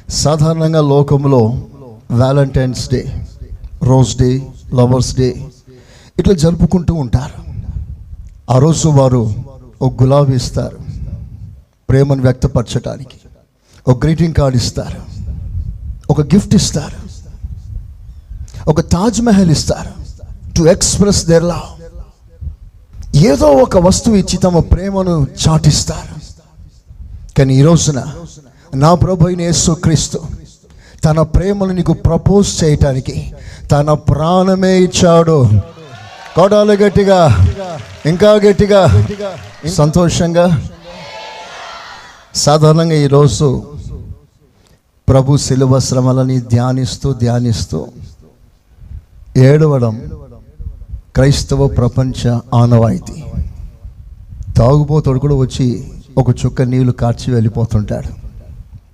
సాధారణంగా లోకంలో Valentine's day, rose day, lovers day ఇట్లా జరుపుకుంటూ ఉంటారు. ఆ రోజు వారు ఒక గులాబీ ఇస్తారు ప్రేమను వ్యక్తపరచడానికి, ఒక గ్రీటింగ్ కార్డ్ ఇస్తారు, ఒక గిఫ్ట్ ఇస్తారు, ఒక తాజ్ మహల్ ఇస్తారు టు ఎక్స్ప్రెస్ దేర్ లవ్. ఏదో ఒక వస్తువు ఇచ్చి తమ ప్రేమను చాటిస్తారు. కానీ ఈ రోజున నా ప్రభు అయిన యేసుక్రీస్తు తన ప్రేమను నీకు ప్రపోజ్ చేయటానికి తన ప్రాణమే ఇచ్చాడు. కొడాలి గట్టిగా, ఇంకా గట్టిగా, సంతోషంగా. సాధారణంగా ఈరోజు ప్రభు శిలువ శ్రమలని ధ్యానిస్తూ ఏడవడం క్రైస్తవ ప్రపంచ ఆనవాయితీ. తాగుబోతుడు కూడా వచ్చి ఒక చుక్క నీళ్లు కార్చి వెళ్ళిపోతుంటాడు.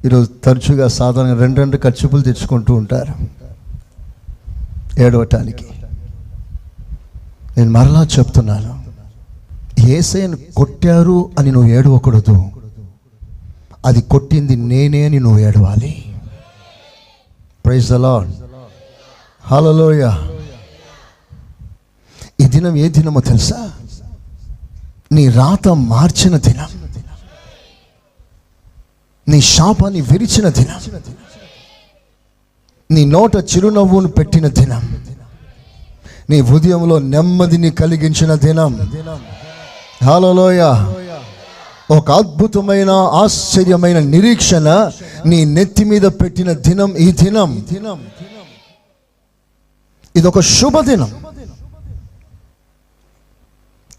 ఈరోజు తరచుగా సాధారణంగా రెండు కర్చీపులు తెచ్చుకుంటూ ఉంటారు ఏడవటానికి. నేను మరలా చెప్తున్నాను, యేసయ్యను కొట్టారు అని నువ్వు ఏడవకూడదు, అది కొట్టింది నేనే అని నువ్వు ఏడవాలి. ప్రైజ్ ది లార్డ్, హల్లెలూయా. ఈ దినం ఏ దినమో తెలుసా? నీ రాత మార్చిన దినం, నీ శాపాన్ని విరిచిన దినం, నీ నోట చిరునవ్వును పెట్టిన దినం, నీ హృదయంలో నెమ్మదిని కలిగించిన దినం. హల్లెలూయా. ఒక అద్భుతమైన ఆశ్చర్యమైన నిరీక్షణ నీ నెత్తి మీద పెట్టిన దినం ఈ దినం. ఇదొక శుభదినం.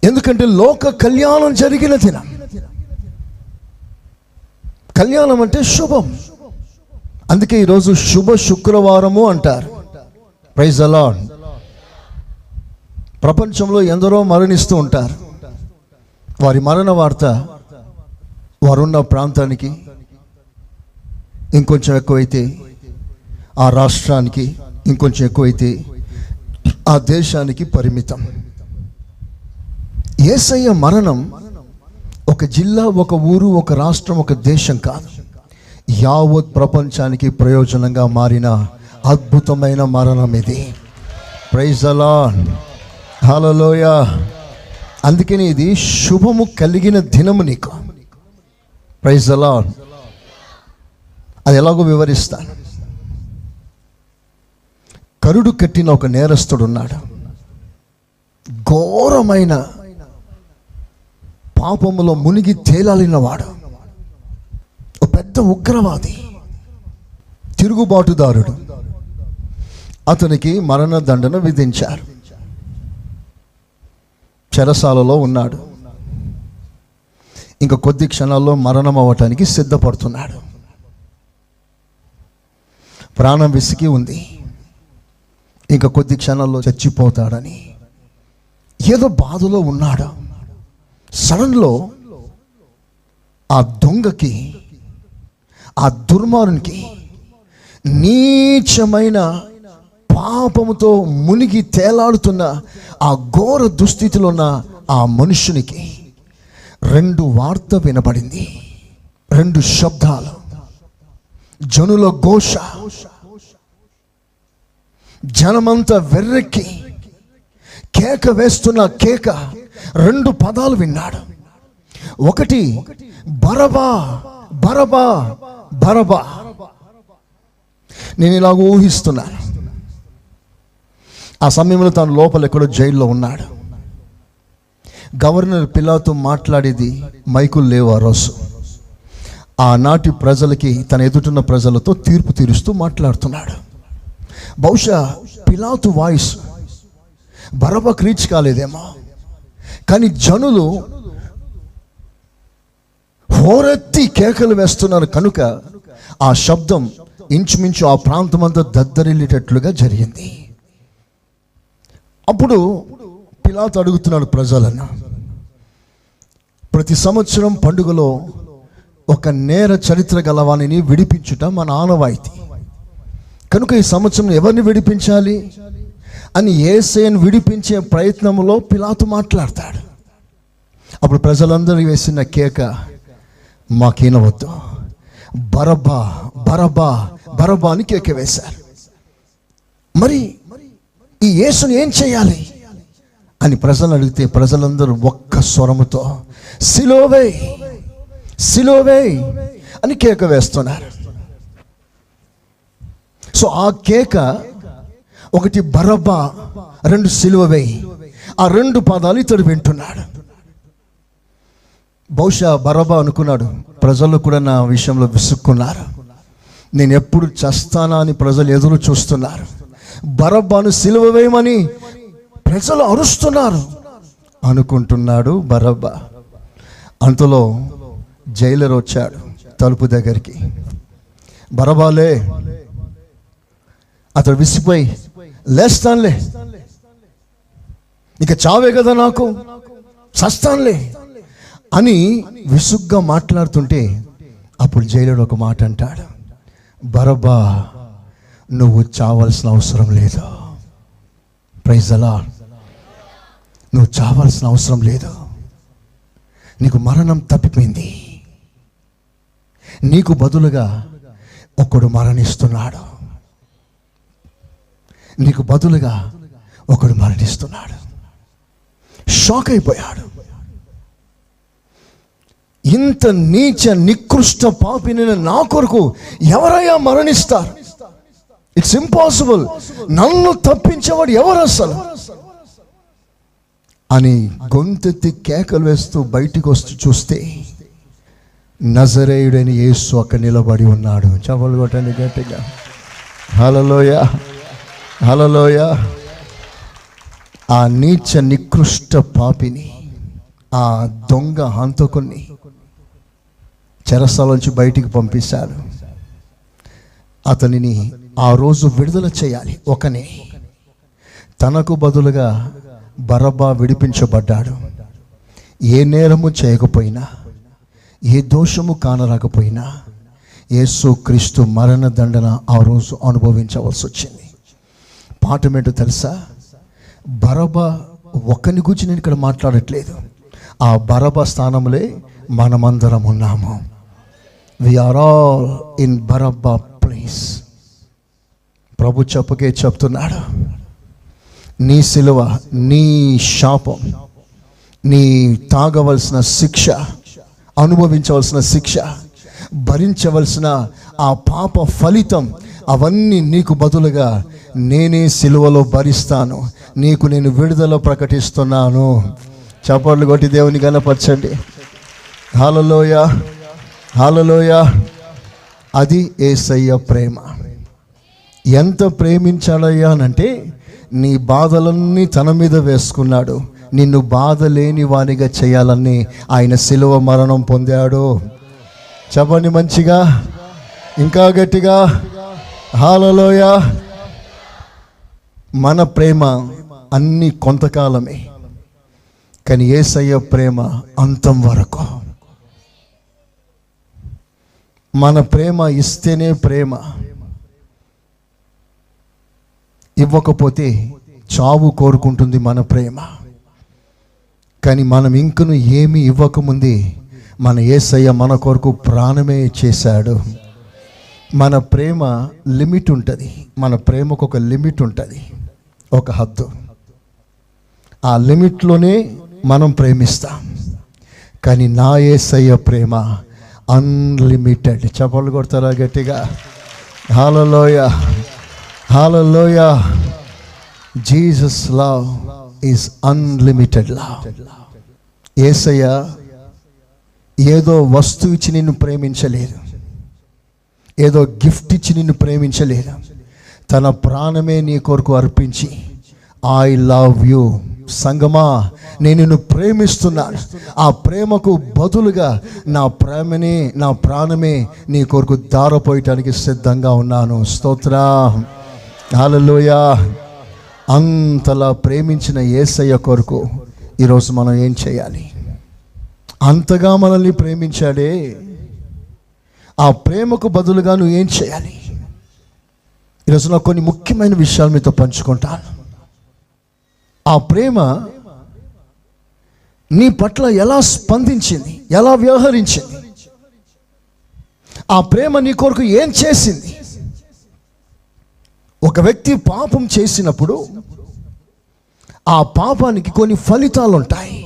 ఎందుకంటే లోక కళ్యాణం జరిగిన దినం. కళ్యాణం అంటే శుభం. అందుకే ఈరోజు శుభ శుక్రవారము అంటారు. Praise the lord. ప్రపంచంలో ఎందరో మరణిస్తూ ఉంటారు. వారి మరణ వార్త వారున్న ప్రాంతానికి ఇంకొంచెం ఎక్కువైతే, ఆ రాష్ట్రానికి ఇంకొంచెం ఎక్కువైతే, ఆ దేశానికి పరిమితం. యేసయ్య మరణం ఒక జిల్లా, ఒక ఊరు, ఒక రాష్ట్రం, ఒక దేశం కాదు, యావత్ ప్రపంచానికి ప్రయోజనంగా మారిన అద్భుతమైన మరణం ఇది. Praise the lord, hallelujah. అందుకని ఇది శుభము కలిగిన దినము నీకు. Praise the lord. అది ఎలాగో వివరిస్తాను. కరుడు కట్టిన ఒక నేరస్తుడు ఉన్నాడు. ఘోరమైన పాపములో మునిగి తేలాలిన వాడు, ఒక పెద్ద ఉగ్రవాది, తిరుగుబాటుదారుడు. అతనికి మరణదండన విధించారు. చెరసాలలో ఉన్నాడు. ఇంకా కొద్ది క్షణాల్లో మరణం అవ్వటానికి సిద్ధపడుతున్నాడు. ప్రాణం విసిగి ఉంది, ఇంకా కొద్ది క్షణాల్లో చచ్చిపోతాడని ఏదో బాధలో ఉన్నాడు. సడన్లో ఆ దొంగకి, ఆ దుర్మార్గునికి, నీచమైన పాపముతో మునిగి తేలాడుతున్న ఆ ఘోర దుస్థితిలో ఉన్న ఆ మనుషునికి రెండు వార్త వినబడింది. రెండు శబ్దాలు, జనుల ఘోష, జనమంతా వెర్రెక్కి కేక వేస్తున్న కేక. రెండు పదాలు విన్నాడు. ఒకటి బరబా, బరబా, బరబా. నేను ఇలాగ ఊహిస్తున్నాను. ఆ సమయంలో తాను లోపల ఎక్కడో జైల్లో ఉన్నాడు. గవర్నర్ పిలాతో మాట్లాడేది మైకులు లేవు ఆ రోజు. ఆనాటి ప్రజలకి, తన ఎదుటిన్న ప్రజలతో తీర్పు తీరుస్తూ మాట్లాడుతున్నాడు. బహుశా పిలాతు వాయిస్ బరబాకు రీచ్ కాలేదేమో, కానీ జనులు హోరెత్తి కేకలు వేస్తున్నారు కనుక ఆ శబ్దం ఇంచుమించు ఆ ప్రాంతం అంతా దద్దరిల్లేటట్లుగా జరిగింది. అప్పుడు పిలాతు అడుగుతున్నాడు ప్రజలను, ప్రతి సంవత్సరం పండుగలో ఒక నేర చరిత్ర గలవాణిని విడిపించుట మన ఆనవాయితీ కనుక ఈ సంవత్సరం ఎవరిని విడిపించాలి అని యేసయ్యను విడిపించే ప్రయత్నంలో పిలాతు మాట్లాడతాడు. అప్పుడు ప్రజలందరూ వేసిన కేక, మాకినవద్దు, బరబ్బా, బరబ్బాని కేక వేశారు. మరి ఈ యేసుని ఏం చేయాలి అని ప్రజలు అడిగితే ప్రజలందరూ ఒక్క స్వరముతో సిలువవే సిలువవే అని కేక వేస్తున్నారు. సో ఆ కేక ఒకటి బరబ్బా, రెండు సిలువవే, ఆ రెండు పదాలు ఇతడు వింటున్నాడు. బహుశా బరబ్బా అనుకున్నాడు, ప్రజలు కూడా నా విషయంలో విసుక్కున్నారు, నేను ఎప్పుడు చస్తానా అని ప్రజలు ఎదురు చూస్తున్నారు, బరబ్బాను సిలువ వేయమని ప్రజలు అరుస్తున్నారు అనుకుంటున్నాడు బరబ్బా. అంతలో జైలర్ వచ్చాడు తలుపు దగ్గరికి. బరబ్బాలే, అతడు విసిపోయి, లేస్తానులే, ఇక చావే కదా, నాకు చస్తానులే అని విసుగ్గా మాట్లాడుతుంటే అప్పుడు జైలుడు ఒక మాట అంటాడు, బరబ్బా నువ్వు చావాల్సిన అవసరం లేదు. Praise the lord. నువ్వు చావాల్సిన అవసరం లేదు, నీకు మరణం తప్పిపోయింది. నీకు బదులుగా ఒకడు మరణిస్తున్నాడు, నీకు బదులుగా ఒకడు మరణిస్తున్నాడు. షాక్ అయిపోయాడు. ఇంత నీచ నికృష్ట పాపిని నా కొరకు ఎవరయ్యా మరణిస్తారు? ఇట్స్ ఇంపాసిబుల్, నన్ను తప్పించేవాడు ఎవరు అసలు అని గొంతెత్తి కేకలు వేస్తూ బయటికి వస్తూ చూస్తే నజరేయుడైన యేసు అక్కడ నిలబడి ఉన్నాడు. చపలు కొట్టండి గట్టిగా, హల్లెలూయా హల్లెలూయా. ఆ నీచ నికృష్ట పాపిని, ఆ దొంగ హంతకుని చెరసాలోంచి బయటికి పంపిస్తాడు. అతనిని ఆ రోజు విడుదల చేయాలి. ఒకనే తనకు బదులుగా బరబ్బా విడిపించబడ్డాడు. ఏ నేరము చేయకపోయినా, ఏ దోషము కానరాకపోయినా యేసు క్రీస్తు మరణ దండన ఆ రోజు అనుభవించవలసి వచ్చింది. పాఠమేంటో తెలుసా? బరబ్బా ఒక్కని గురించి నేను ఇక్కడ మాట్లాడట్లేదు, ఆ బరబ్బా స్థానంలో మనమందరం ఉన్నాము. We are all in Barabbas place. ప్రభు చెప్పకే చెప్తున్నాడు, నీ సిలువ, నీ శాపం, నీ తాగవలసిన శిక్ష, అనుభవించవలసిన శిక్ష, భరించవలసిన ఆ పాప ఫలితం, అవన్నీ నీకు బదులుగా నేనే సిలువలో భరిస్తాను, నీకు నేను విడుదల ప్రకటిస్తున్నాను. చప్పట్లు కొట్టి దేవుని గణపరచండి. హల్లెలూయా హల్లెలూయా. అది యేసయ్య ప్రేమ. ఎంత ప్రేమించాడయ్యా అనంటే నీ బాధలన్నీ తన మీద వేసుకున్నాడు, నిన్ను బాధ లేని వానిగా చేయాలని ఆయన సిలువ మరణం పొందాడు. చెప్పండి మంచిగా, ఇంకా గట్టిగా, హల్లెలూయా. మన ప్రేమ అన్ని కొంతకాలమే, కానీ యేసయ్య ప్రేమ అంతం వరకు. మన ప్రేమ ఇస్తేనే ప్రేమ, ఇవ్వకపోతే చావు కోరుకుంటుంది మన ప్రేమ. కానీ మనం ఇంకను ఏమి ఇవ్వకముందే మన యేసయ్య మన కొరకు ప్రాణమే చేశాడు. మన ప్రేమ లిమిట్ ఉంటుంది, మన ప్రేమకు ఒక లిమిట్ ఉంటుంది, ఒక హద్దు. ఆ లిమిట్లోనే మనం ప్రేమిస్తాం. కానీ నా యేసయ్య ప్రేమ అన్లిమిటెడ్. చప్పట్లు కొడతారా గట్టిగా? Hallelujah hallelujah. Jesus love is unlimited love. యేసయ్య ఏదో వస్తువు ఇచ్చి నిన్ను ప్రేమించలేదు, ఏదో గిఫ్ట్ ఇచ్చి నిన్ను ప్రేమించలేదు. తన ప్రాణమే నీ కొరకు అర్పించి, ఐ లవ్ యూ సంగమా, నేను నిన్ను ప్రేమిస్తున్నాను, ఆ ప్రేమకు బదులుగా నా ప్రాణమే నీ కొరకు దారపోయటానికి సిద్ధంగా ఉన్నాను. స్తోత్రం, హల్లెలూయా. అంతలా ప్రేమించిన యేసయ్య కొరకు ఈరోజు మనం ఏం చేయాలి? అంతగా మనల్ని ప్రేమించాడే, ఆ ప్రేమకు బదులుగా నువ్వు ఏం చేయాలి? ఈరోజు నాకు కొన్ని ముఖ్యమైన విషయాలు మీతో పంచుకుంటాను. ఆ ప్రేమ నీ పట్ల ఎలా స్పందించింది, ఎలా వ్యవహరించింది? ఆ ప్రేమ నీ కొరకు ఏం చేసింది? ఒక వ్యక్తి పాపం చేసినప్పుడు ఆ పాపానికి కొన్ని ఫలితాలు ఉంటాయి.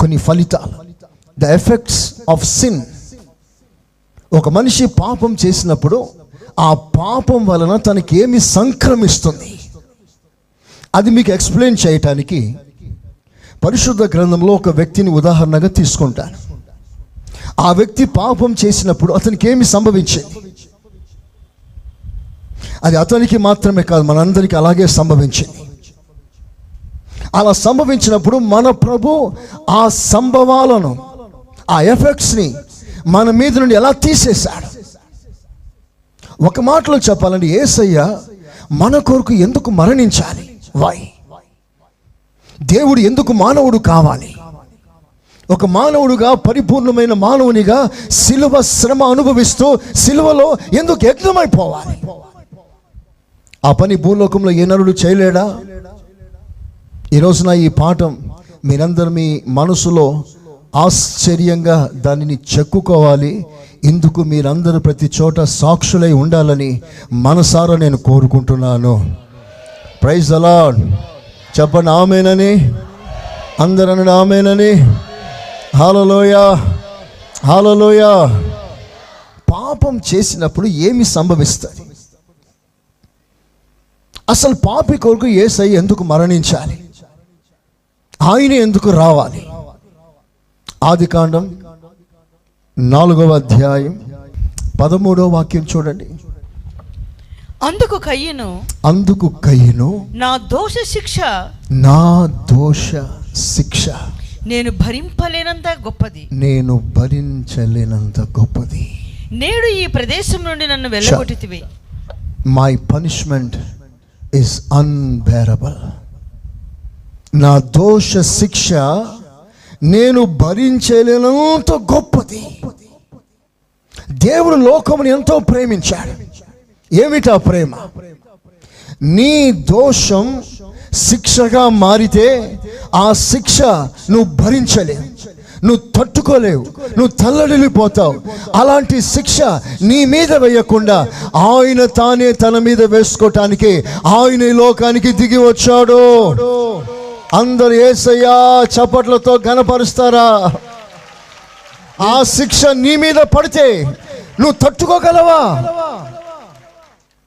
కొన్ని ఫలితాలు, ద ఎఫెక్ట్స్ ఆఫ్ సిన్. ఒక మనిషి పాపం చేసినప్పుడు ఆ పాపం వలన తనకి ఏమి సంక్రమిస్తుంది, అది మీకు ఎక్స్ప్లెయిన్ చేయటానికి పరిశుద్ధ గ్రంథంలో ఒక వ్యక్తిని ఉదాహరణగా తీసుకుంటాను. ఆ వ్యక్తి పాపం చేసినప్పుడు అతనికి ఏమి సంభవించింది? అది అతనికి మాత్రమే కాదు, మనందరికీ అలాగే సంభవించింది. అలా సంభవించినప్పుడు మన ప్రభు ఆ సంభవాలను, ఆ ఎఫెక్ట్స్ని మన మీద నుండి ఎలా తీసేశాడు? ఒక మాటలో చెప్పాలంటే, యేసయ్య మన కొరకు ఎందుకు మరణించాలి? వై? దేవుడు ఎందుకు మానవుడు కావాలి? ఒక మానవుడుగా, పరిపూర్ణమైన మానవునిగా సిలువ శ్రమ అనుభవిస్తూ సిలువలో ఎందుకు యజ్ఞమైపోవాలి? ఆ పని భూలోకంలో ఏ నరుడు చేయలేడా? ఈరోజున ఈ పాఠం మీరందరూ మీ మనసులో ఆశ్చర్యంగా దానిని చెక్కుకోవాలి. ఇందుకు మీరందరూ ప్రతి చోట సాక్షులై ఉండాలని మనసారా నేను కోరుకుంటున్నాను. Praise the lord. చెప్పండి ఆమేనని. అందరూ అనండి ఆమేనని. హల్లెలూయా, హల్లెలూయా. పాపం చేసినప్పుడు ఏమి సంభవిస్తుంది? అసలు పాపి కొరకు యేసయ్య ఎందుకు మరణించాలి? ఆయన ఎందుకు రావాలి? ఆదికాండం 4వ అధ్యాయం 13వ వాక్యం చూడండి. అందుకు కయ్యను నా దోష శిక్ష నేను భరించలేనంత గొప్పది. నేడు ఈ ప్రదేశం నుండి నన్ను వెళ్ళగొట్టితివి. My punishment is unbearable. నా దోష శిక్ష నేను భరించలేనంత గొప్పది. దేవుడు లోకమును ఎంతో ప్రేమించాడు. ఏమిటా ప్రేమ? నీ దోషం శిక్షగా మారితే ఆ శిక్ష నువ్వు భరించలేవు, నువ్వు తట్టుకోలేవు, నువ్వు తల్లడిల్లిపోతావు. అలాంటి శిక్ష నీ మీద వేయకుండా ఆయన తానే తన మీద వేసుకోవటానికి ఆయన ఈ లోకానికి దిగి వచ్చాడు. అందరు యేసయ్యా చప్పట్లతో ఘనపరుస్తారా? ఆ శిక్ష నీ మీద పడితే నువ్వు తట్టుకోగలవా?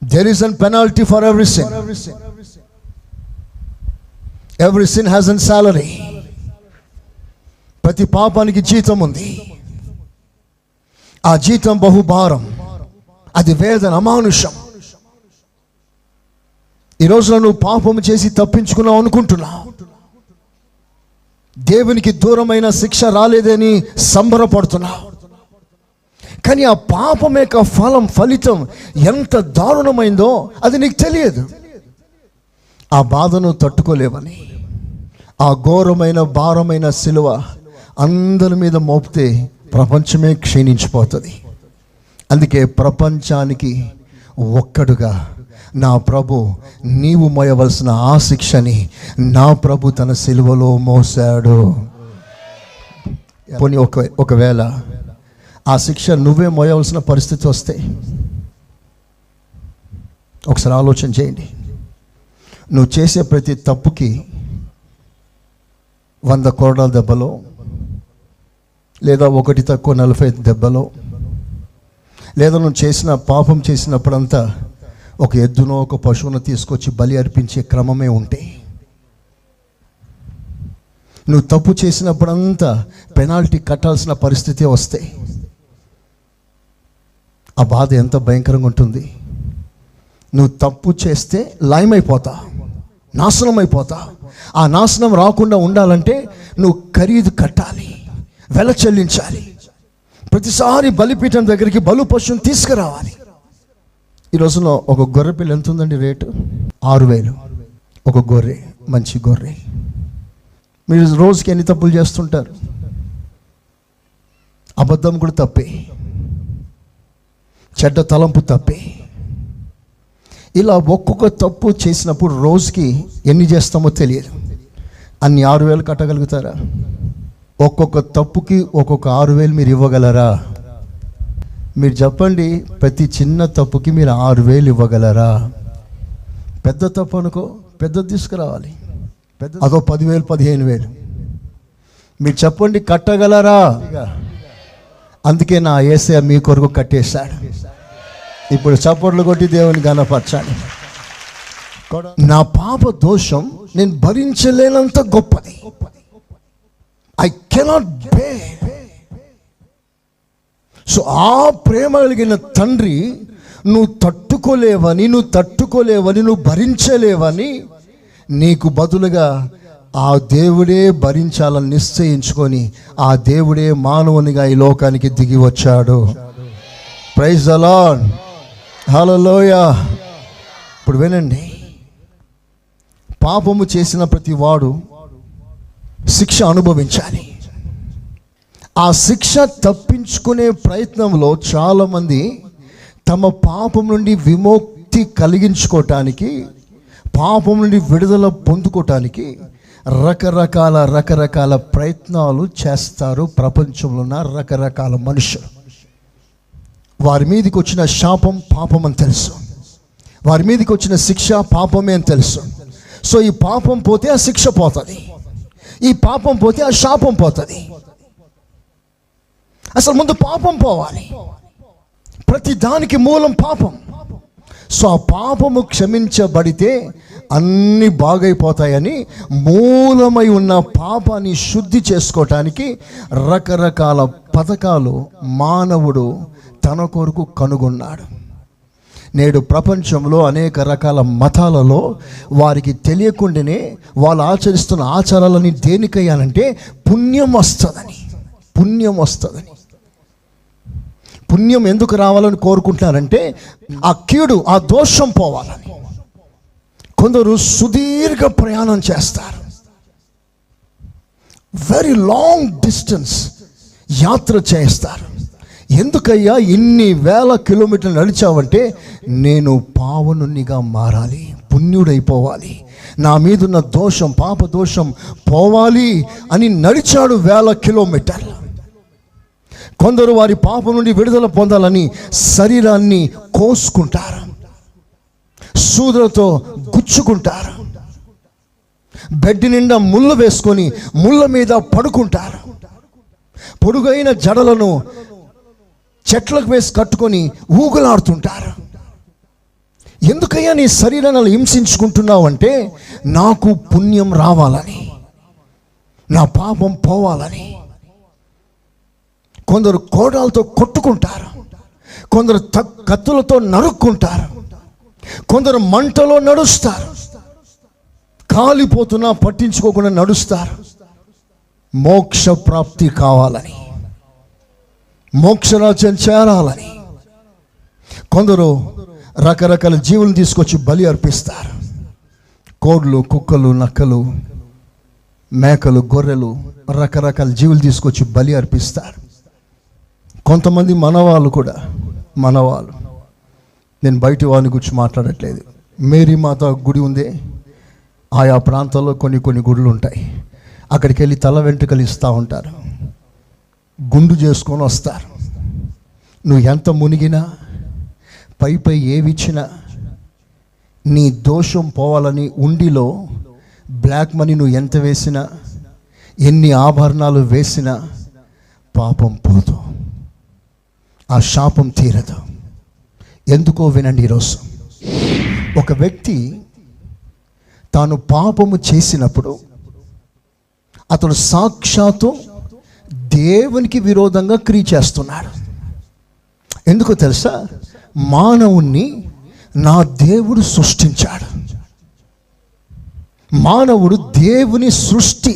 There is a penalty for every sin. Every sin has a salary. ప్రతి పాపానికి జీతం ఉంది. ఆ జీతం బహుభారం, అది వేదన, అమానుషం. ఈరోజు నువ్వు పాపం చేసి తప్పించుకున్నావు అనుకుంటున్నావు. దేవునికి దూరమైన శిక్ష రాలేదని సంబరపడుతున్నావు. కానీ ఆ పాపం యొక్క ఫలితం ఎంత దారుణమైందో అది నీకు తెలియదు. ఆ బాధను తట్టుకోలేవని ఆ ఘోరమైన భారమైన సిలువ అందరి మీద మోపితే ప్రపంచమే క్షీణించిపోతుంది. అందుకే ప్రపంచానికి ఒక్కడుగా నా ప్రభు నీవు మోయవలసిన ఆ శిక్షని నా ప్రభు తన సిలువలో మోసాడు. పోనీ ఒకవేళ ఆ శిక్ష నువ్వే మోయవలసిన పరిస్థితి వస్తే ఒకసారి ఆలోచన చేయండి. నువ్వు చేసే ప్రతి తప్పుకి 100 కొరడాల దెబ్బలో, లేదా 1 తక్కువ 40 దెబ్బలో, లేదా నువ్వు చేసిన పాపం చేసినప్పుడంతా ఒక ఎద్దునో ఒక పశువును తీసుకొచ్చి బలి అర్పించే క్రమమే ఉంటే, నువ్వు తప్పు చేసినప్పుడంతా పెనాల్టీ కట్టాల్సిన పరిస్థితి వస్తే ఆ బాధ ఎంత భయంకరంగా ఉంటుంది. నువ్వు తప్పు చేస్తే లయమైపోతా, నాశనం అయిపోతా. ఆ నాశనం రాకుండా ఉండాలంటే నువ్వు ఖరీదు కట్టాలి, వెల చెల్లించాలి. ప్రతిసారి బలిపీఠం దగ్గరికి బలు పశువుని తీసుకురావాలి. ఈ రోజులో ఒక గొర్రె పిల్ల ఎంత ఉందండి రేటు? 6,000 ఒక గొర్రె, మంచి గొర్రె. మీరు రోజుకి ఎన్ని తప్పులు చేస్తుంటారు? అబద్ధం కూడా తప్పే, చెడ్డ తలంపు తప్పే. ఇలా ఒక్కొక్క తప్పు చేసినప్పుడు రోజుకి ఎన్ని చేస్తామో తెలియదు. అన్ని 6,000 కట్టగలుగుతారా? ఒక్కొక్క తప్పుకి ఒక్కొక్క 6,000 మీరు ఇవ్వగలరా? మీరు చెప్పండి, ప్రతి చిన్న తప్పుకి మీరు 6,000 ఇవ్వగలరా? పెద్ద తప్పు అనుకో, పెద్దది తీసుకురావాలి. అదో 10,000 15,000 మీరు చెప్పండి, కట్టగలరా? అందుకే నా యేసయ్య మీ కొరకు కట్టేశాడు. ఇప్పుడు చప్పట్లు కొట్టి దేవుని ఘనపరచాలి. నా పాప దోషం నేను భరించలేనంత గొప్పది. I cannot bear. సో ఆ ప్రేమ కలిగిన తండ్రి నువ్వు తట్టుకోలేవని నువ్వు భరించలేవని నీకు బదులుగా ఆ దేవుడే భరించాలని నిశ్చయించుకొని ఆ దేవుడే మానవునిగా ఈ లోకానికి దిగి వచ్చాడు. ప్రైజ్ ది లార్డ్, హల్లెలూయా. ఇప్పుడు వినండి, పాపము చేసిన ప్రతి వాడు శిక్ష అనుభవించాలి. ఆ శిక్ష తప్పించుకునే ప్రయత్నంలో చాలామంది తమ పాపం నుండి విముక్తి కలిగించుకోవటానికి, పాపం నుండి విడుదల పొందుకోవటానికి రకరకాల ప్రయత్నాలు చేస్తారు. ప్రపంచంలో ఉన్న రకరకాల మనుషులు, వారి మీదకి వచ్చిన శాపం పాపం అని తెలుసు, వారి మీదకి వచ్చిన శిక్ష పాపమే అని తెలుసు. సో ఈ పాపం పోతే ఆ శిక్ష పోతుంది, ఈ పాపం పోతే ఆ శాపం పోతుంది. అసలు ముందు పాపం పోవాలి. ప్రతి దానికి మూలం పాపం. సో ఆ పాపము క్షమించబడితే అన్నీ బాగైపోతాయని మూలమై ఉన్న పాపాన్ని శుద్ధి చేసుకోవటానికి రకరకాల పథకాలు మానవుడు తన కొరకు కనుగొన్నాడు. నేడు ప్రపంచంలో అనేక రకాల మతాలలో వారికి తెలియకుండానే వాళ్ళు ఆచరిస్తున్న ఆచారాలని దేనికయ్యానంటే పుణ్యం వస్తుందని. పుణ్యం ఎందుకు రావాలని కోరుకుంటున్నారంటే ఆ కీడు, ఆ దోషం పోవాలని. కొందరు సుదీర్ఘ ప్రయాణం చేస్తారు, వెరీ లాంగ్ డిస్టెన్స్ యాత్ర చేస్తారు. ఎందుకయ్యా ఇన్ని వేల కిలోమీటర్లు నడిచావంటే నేను పావనునిగా మారాలి, పుణ్యుడైపోవాలి, నా మీదున్న దోషం, పాప దోషం పోవాలి అని నడిచాడు 1000 కిలోమీటర్లు. కొందరు వారి పాపం నుండి విడుదల పొందాలని శరీరాన్ని కోసుకుంటారు, సూదులతో గుచ్చుకుంటారు, బెడ్ నిండా ముళ్ళు వేసుకొని ముళ్ళ మీద పడుకుంటారు, పొడుగైన జడలను చెట్లకు వేసి కట్టుకొని ఊగులాడుతుంటారు. ఎందుకయ్యా నీ శరీరాన్ని హింసించుకుంటున్నావు అంటే నాకు పుణ్యం రావాలని, నా పాపం పోవాలని. కొందరు కోడాలతో కొట్టుకుంటారు, కొందరు కత్తులతో నరుక్కుంటారు, కొందరు మంటలో నడుస్తారు, కాలిపోతున్నా పట్టించుకోకుండా నడుస్తారు మోక్ష ప్రాప్తి కావాలని, మోక్షరాజ్యం చేరాలని. కొందరు రకరకాల జీవులను తీసుకొచ్చి బలి అర్పిస్తారు. కోడ్లు, కుక్కలు, నక్కలు, మేకలు, గొర్రెలు, రకరకాల జీవులు తీసుకొచ్చి బలి అర్పిస్తారు. కొంతమంది మనవాళ్ళు కూడా, నేను బయటి వారిని గురించి మాట్లాడట్లేదు. మేరీ మాత గుడి ఉంది, ఆయా ప్రాంతాల్లో కొన్ని గుడులు ఉంటాయి. అక్కడికి వెళ్ళి తల వెంట్రుకలు ఇస్తూ ఉంటారు, గుండు చేసుకొని వస్తారు. నువ్వు ఎంత మునిగినా, పై ఏవిచ్చినా, నీ దోషం పోవాలని ఉండిలో బ్లాక్ మనీ నువ్వు ఎంత వేసినా, ఎన్ని ఆభరణాలు వేసినా పాపం పోదు, ఆ శాపం తీరదు. ఎందుకో వినండి. ఈరోజు ఒక వ్యక్తి తాను పాపము చేసినప్పుడు అతడు సాక్షాత్తు దేవునికి విరోధంగా క్రియ చేస్తున్నాడు. ఎందుకో తెలుసా? మానవుణ్ణి నా దేవుడు సృష్టించాడు. మానవుడు దేవుని సృష్టి.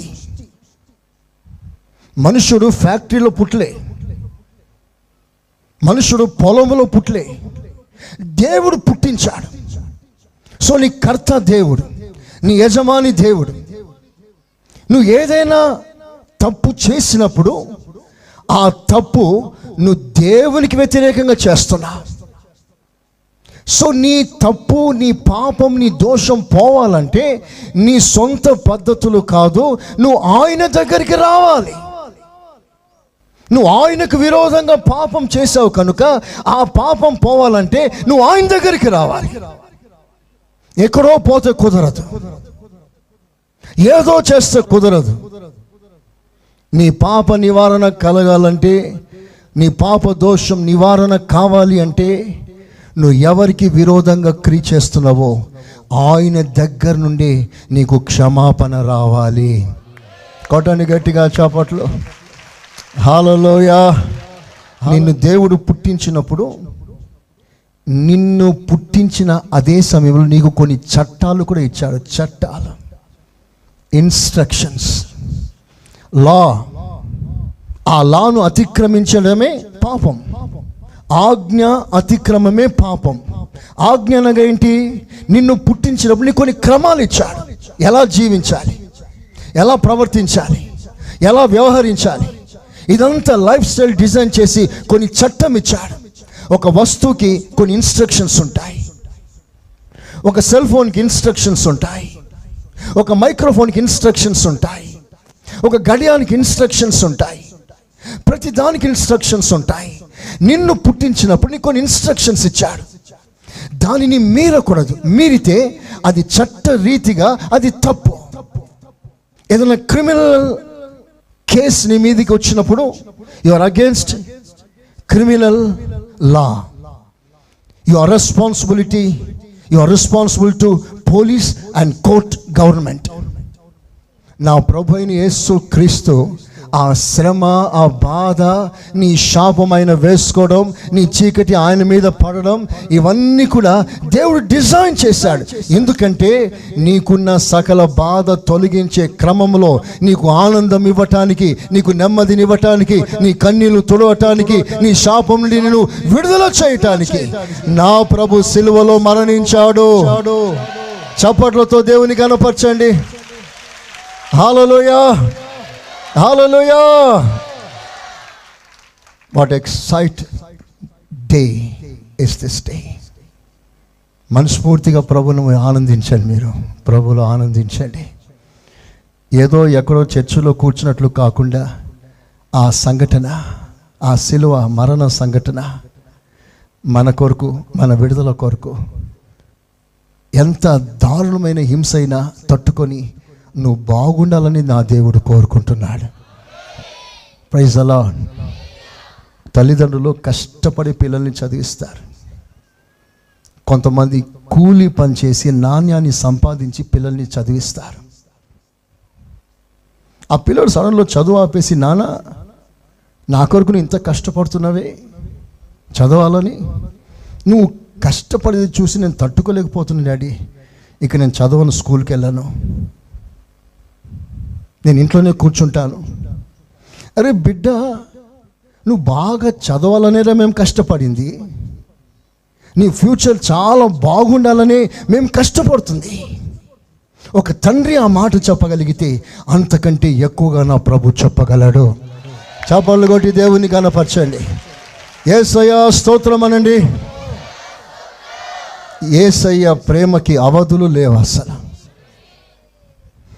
మనుషుడు ఫ్యాక్టరీలో పుట్టలే, మనుషుడు పొలంలో పుట్టలే, దేవుడు పుట్టించాడు. సో నీ కర్త దేవుడు, నీ యజమాని దేవుడు. నువ్వు ఏదైనా తప్పు చేసినప్పుడు ఆ తప్పు నువ్వు దేవునికి వ్యతిరేకంగా చేస్తున్నావు. సో నీ తప్పు, నీ పాపం, నీ దోషం పోవాలంటే నీ సొంత పద్ధతులు కాదు, నువ్వు ఆయన దగ్గరికి రావాలి. నువ్వు ఆయనకు విరోధంగా పాపం చేసావు కనుక ఆ పాపం పోవాలంటే నువ్వు ఆయన దగ్గరికి రావాలి. ఎక్కడో పోతే కుదరదు, ఏదో చేస్తే కుదరదు. నీ పాప నివారణ కలగాలంటే, నీ పాప దోషం నివారణ కావాలి అంటే, నువ్వు ఎవరికి విరోధంగా క్రియ చేస్తున్నావో ఆయన దగ్గర నుండి నీకు క్షమాపణ రావాలి. కొట్టండి గట్టిగా చప్పట్లు. హల్లెలూయా. నిన్ను దేవుడు పుట్టించినప్పుడు, నిన్ను పుట్టించిన అదే సమయంలో నీకు కొన్ని చట్టాలు కూడా ఇచ్చాడు. చట్టాలు, ఇన్స్ట్రక్షన్స్, లా. ఆ లాను అతిక్రమించడమే పాపం. ఆజ్ఞ అతిక్రమమే పాపం. ఆజ్ఞ అనగా ఏంటి? నిన్ను పుట్టించినప్పుడు నీకు కొన్ని క్రమాలు ఇచ్చాడు. ఎలా జీవించాలి, ఎలా ప్రవర్తించాలి, ఎలా వ్యవహరించాలి, ఇదంతా లైఫ్ స్టైల్ డిజైన్ చేసి కొన్ని చట్టం ఇచ్చాడు. ఒక వస్తువుకి కొన్ని ఇన్స్ట్రక్షన్స్ ఉంటాయి, ఒక సెల్ ఫోన్కి ఇన్స్ట్రక్షన్స్ ఉంటాయి, ఒక మైక్రోఫోన్కి ఇన్స్ట్రక్షన్స్ ఉంటాయి, ఒక గడియానికి ఇన్స్ట్రక్షన్స్ ఉంటాయి, ప్రతి దానికి ఇన్స్ట్రక్షన్స్ ఉంటాయి. నిన్ను పుట్టించినప్పుడు నీకు కొన్ని ఇన్స్ట్రక్షన్స్ ఇచ్చాడు. దానిని మీరకూడదు. మీరితే అది చట్ట రీతిగా అది తప్పు. ఏదైనా క్రిమినల్ కేసు నీ మీదకి వచ్చినప్పుడు you are against criminal law. You are responsible to police and court government. నా ప్రభు అయిన యేసు క్రీస్తు ఆ శ్రమ, ఆ బాధ, నీ శాపమైన వేసుకోవడం, నీ చీకటి ఆయన మీద పడడం, ఇవన్నీ కూడా దేవుడు డిజైన్ చేశాడు. ఎందుకంటే నీకున్న సకల బాధ తొలగించే క్రమంలో నీకు ఆనందం ఇవ్వటానికి, నీకు నెమ్మదినివ్వటానికి, నీ కన్నీళ్లు తుడవటానికి, నీ శాపం నుండి నేను విడుదల చేయటానికి నా ప్రభు సిలువలో మరణించాడు. చప్పట్లతో దేవుని కనపరచండి. Hallelujah, hallelujah. What excite day is this day. మనస్ఫూర్తిగా ప్రభువును ఆనందించండి. మీరు ప్రభువులో ఆనందించండి. ఏదో ఎక్కడో చర్చిలో కూర్చున్నట్లు కాకుండా ఆ సంఘటన, ఆ సిలువ మరణ సంఘటన మన కొరకు, మన విడుదల కొరకు ఎంత దారుణమైన హింస అయినా తట్టుకొని నువ్వు బాగుండాలని నా దేవుడు కోరుకుంటున్నాడు. Praise the lord. తల్లిదండ్రులు కష్టపడి పిల్లల్ని చదివిస్తారు. కొంతమంది కూలి పని చేసి నాణ్యాన్ని సంపాదించి పిల్లల్ని చదివిస్తారు. ఆ పిల్లడు సడన్లో చదువు ఆపేసి, నాన్న నా కొరకు నువ్వు ఇంత కష్టపడుతున్నావే చదవాలని, నువ్వు కష్టపడేది చూసి నేను తట్టుకోలేకపోతున్నా డాడీ, ఇక నేను చదవను, స్కూల్కి వెళ్ళాను, నేను ఇంట్లోనే కూర్చుంటాను. అరే బిడ్డ, నువ్వు బాగా చదవాలనేరా మేము కష్టపడింది, నీ ఫ్యూచర్ చాలా బాగుండాలనే మేము కష్టపడుతుంది. ఒక తండ్రి ఆ మాట చెప్పగలిగితే అంతకంటే ఎక్కువగా నా ప్రభు చెప్పగలడు. చప్పట్లు కొట్టి దేవుని కనపరచండి. యేసయ్య స్తోత్రం అనండి. యేసయ్య ప్రేమకి అవధులు లేవు అసలు.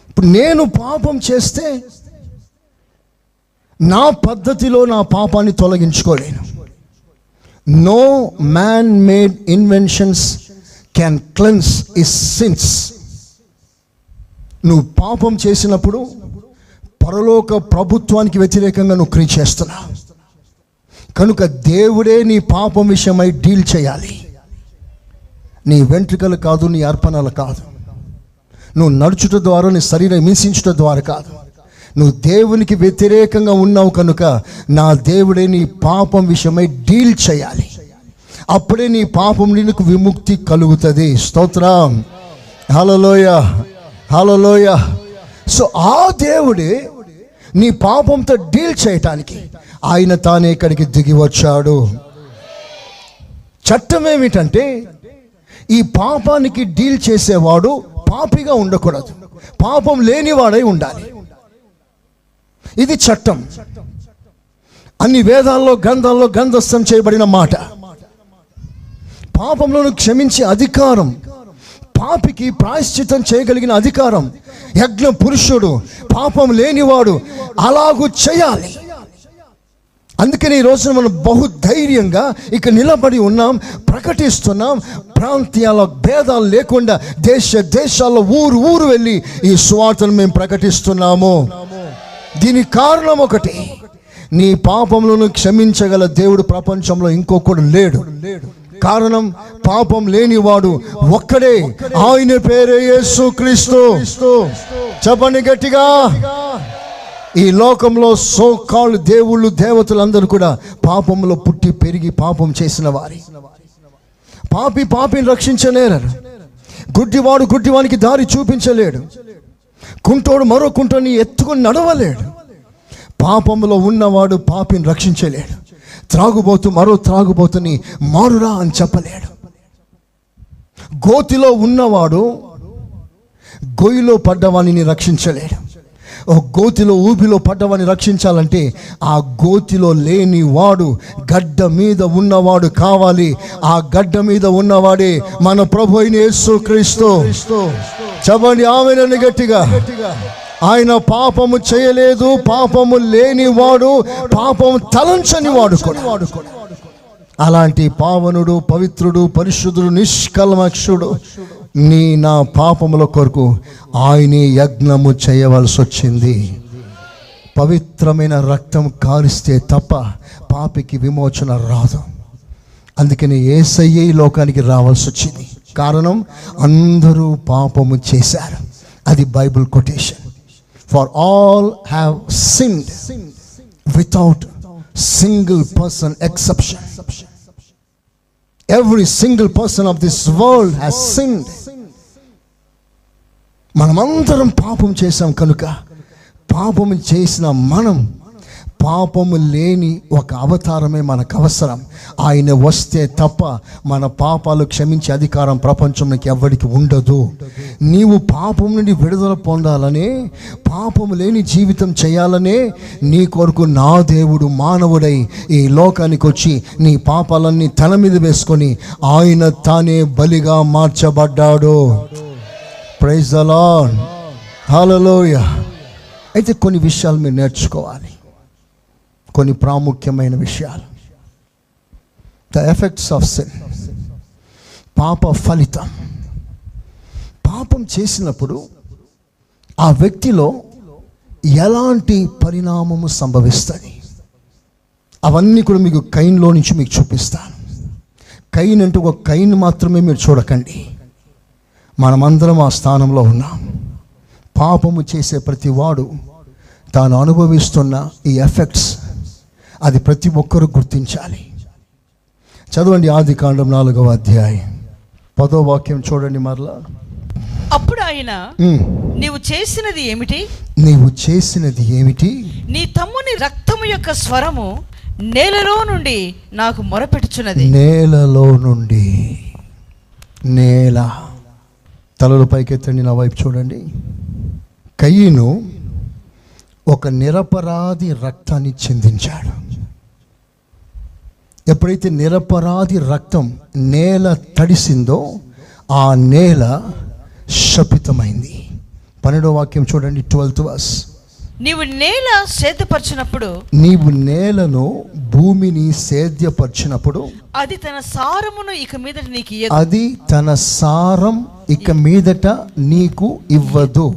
ఇప్పుడు నేను పాపం చేస్తే నా పద్ధతిలో నా పాపాన్ని తొలగించుకోలేను. No man made inventions can cleanse his sins. నువ్వు పాపం చేసినప్పుడు పరలోక ప్రభుత్వానికి వ్యతిరేకంగా నువ్వు క్రియ చేస్తున్నావు కనుక దేవుడే నీ పాపం విషయమై డీల్ చేయాలి. నీ వెంట్రుకలు కాదు, నీ అర్పణలు కాదు, నువ్వు నడుచుట ద్వారా, నీ శరీరం హింసించుట ద్వారా కాదు. నువ్వు దేవునికి వ్యతిరేకంగా ఉన్నావు కనుక నా దేవుడే నీ పాపం విషయమై డీల్ చేయాలి. అప్పుడే నీ పాపం నీకు విముక్తి కలుగుతుంది. స్తోత్రం. హల్లెలూయా, హల్లెలూయా. సో ఆ దేవుడే నీ పాపంతో డీల్ చేయటానికి ఆయన తానే ఇక్కడికి దిగి వచ్చాడు. చట్టం ఏమిటంటే ఈ పాపానికి డీల్ చేసేవాడు పాపిగా ఉండకూడదు, పాపం లేనివాడై ఉండాలి. ఇది చట్టం. అన్ని వేదాల్లో, గ్రంథాల్లో గ్రంథస్థం చేయబడిన మాట. పాపంలోను క్షమించే అధికారం, పాపికి ప్రాయశ్చిత్తం చేయగలిగిన అధికారం యజ్ఞ పురుషుడు, పాపం లేనివాడు అలాగూ చేయాలి. అందుకని ఈ రోజున మనం బహుధైర్యంగా ఇక నిలబడి ఉన్నాం, ప్రకటిస్తున్నాం. ప్రాంతీయాల భేదాలు లేకుండా దేశాల్లో ఊరు వెళ్ళి ఈ సువార్తను మేము ప్రకటిస్తున్నాము. దీనికి కారణం ఒకటి, నీ పాపములను క్షమించగల దేవుడు ప్రపంచంలో ఇంకొకడు లేడు. కారణం, పాపం లేనివాడు ఒక్కడే, ఆయన పేరే యేసుక్రీస్తు. చెప్పండి గట్టిగా. ఈ లోకంలో సోకాల్ దేవుళ్ళు దేవతలందరూ కూడా పాపంలో పుట్టి పెరిగి పాపం చేసిన వారి. పాపిని రక్షించలేరు. గుడ్డివాడు గుడ్డివానికి దారి చూపించలేడు. కుంటోడు మరో కుంటోని ఎత్తుకొని నడవలేడు. పాపంలో ఉన్నవాడు పాపిని రక్షించలేడు. త్రాగుబోతు మరో త్రాగుబోతుని మారురా అని చెప్పలేడు. గోతిలో ఉన్నవాడు గొయ్యిలో పడ్డవాణిని రక్షించలేడు. గోతిలో ఊబిలో పడ్డవాడిని రక్షించాలంటే ఆ గోతిలో లేని వాడు గడ్డ మీద ఉన్నవాడు కావాలి. ఆ గడ్డ మీద ఉన్నవాడే మన ప్రభు అయిన యేసుక్రీస్తు. చెప్పండి ఆమేన్ గట్టిగా. ఆయన పాపము చేయలేదు, పాపము లేనివాడు, పాపము తలంచని వాడు కూడా. అలాంటి పావనుడు, పవిత్రుడు, పరిశుద్ధుడు, నిష్కల్మషుడు నా పాపముల కొరకు ఆయనే యజ్ఞము చేయవలసి వచ్చింది. పవిత్రమైన రక్తం కారిస్తే తప్ప పాపికి విమోచన రాదు. అందుకని యేసయ్యే ఈ లోకానికి రావాల్సి వచ్చింది. కారణం, అందరూ పాపము చేశారు. అది Bible quotation. For all have sinned without single person exception. Every single person of this world has sinned. మనమందరం పాపం చేశాం కనుక పాపము చేసిన మనం, పాపము లేని ఒక అవతారమే మనకు అవసరం. ఆయన వస్తే తప్ప మన పాపాలు క్షమించే అధికారం ప్రపంచంలోకి ఎవ్వడికి ఉండదు. నీవు పాపం నుండి విడుదల పొందాలనే, పాపము లేని జీవితం చేయాలనే నీ కొరకు నా దేవుడు మానవుడై ఈ లోకానికి వచ్చి నీ పాపాలన్నీ తన మీద వేసుకొని ఆయన తానే బలిగా మార్చబడ్డాడు. ప్రైజ్ ది లార్డ్, హల్లెలూయా. అయితే కొన్ని విషయాలు మీరు నేర్చుకోవాలి, కొన్ని ప్రాముఖ్యమైన విషయాలు. ద ఎఫెక్ట్స్ ఆఫ్ సిన్, పాప ఫలితం. పాపం చేసినప్పుడు ఆ వ్యక్తిలో ఎలాంటి పరిణామము సంభవిస్తుంది, అవన్నీ కూడా మీకు కైన్లో నుంచి మీకు చూపిస్తాను. కైన్ అంటే ఒక కైన్ మాత్రమే మీరు చూడకండి, మనమందరం ఆ స్థానంలో ఉన్నాం. పాపము చేసే ప్రతి వాడు తాను అనుభవిస్తున్న ఈ ఎఫెక్ట్స్, అది ప్రతి ఒక్కరూ గుర్తించాలి. చదవండి ఆదికాండం 4వ అధ్యాయం 10వ వాక్యం చూడండి మరలా. అప్పుడు ఆయన, నీవు చేసినది ఏమిటి? నీవు చేసినది ఏమిటి? నీ తమ్ముని రక్తము యొక్క స్వరము నేలలో నుండి నాకు మొరపెట్టుచున్నది. నేలలో నుండి, నేల. తలలు పైకెత్తండి, నా వైపు చూడండి. కయీను ఒక నిరపరాధి రక్తాన్ని చిందించాడు. ఎప్పుడైతే నిరపరాధి రక్తం నేల తడిసిందో ఆ నేల శపితమైంది. 12వ వాక్యం చూడండి, 12th verse. నీవు నేల సేద్యపరిచినప్పుడు, నీవు నేలను, భూమిని సేద్యపరిచినప్పుడు అది తన సారమును ఇక మీదట నీకు ఇయ్యదు. అది తన సారం ఇక మీదట నీకు ఇవ్వదు.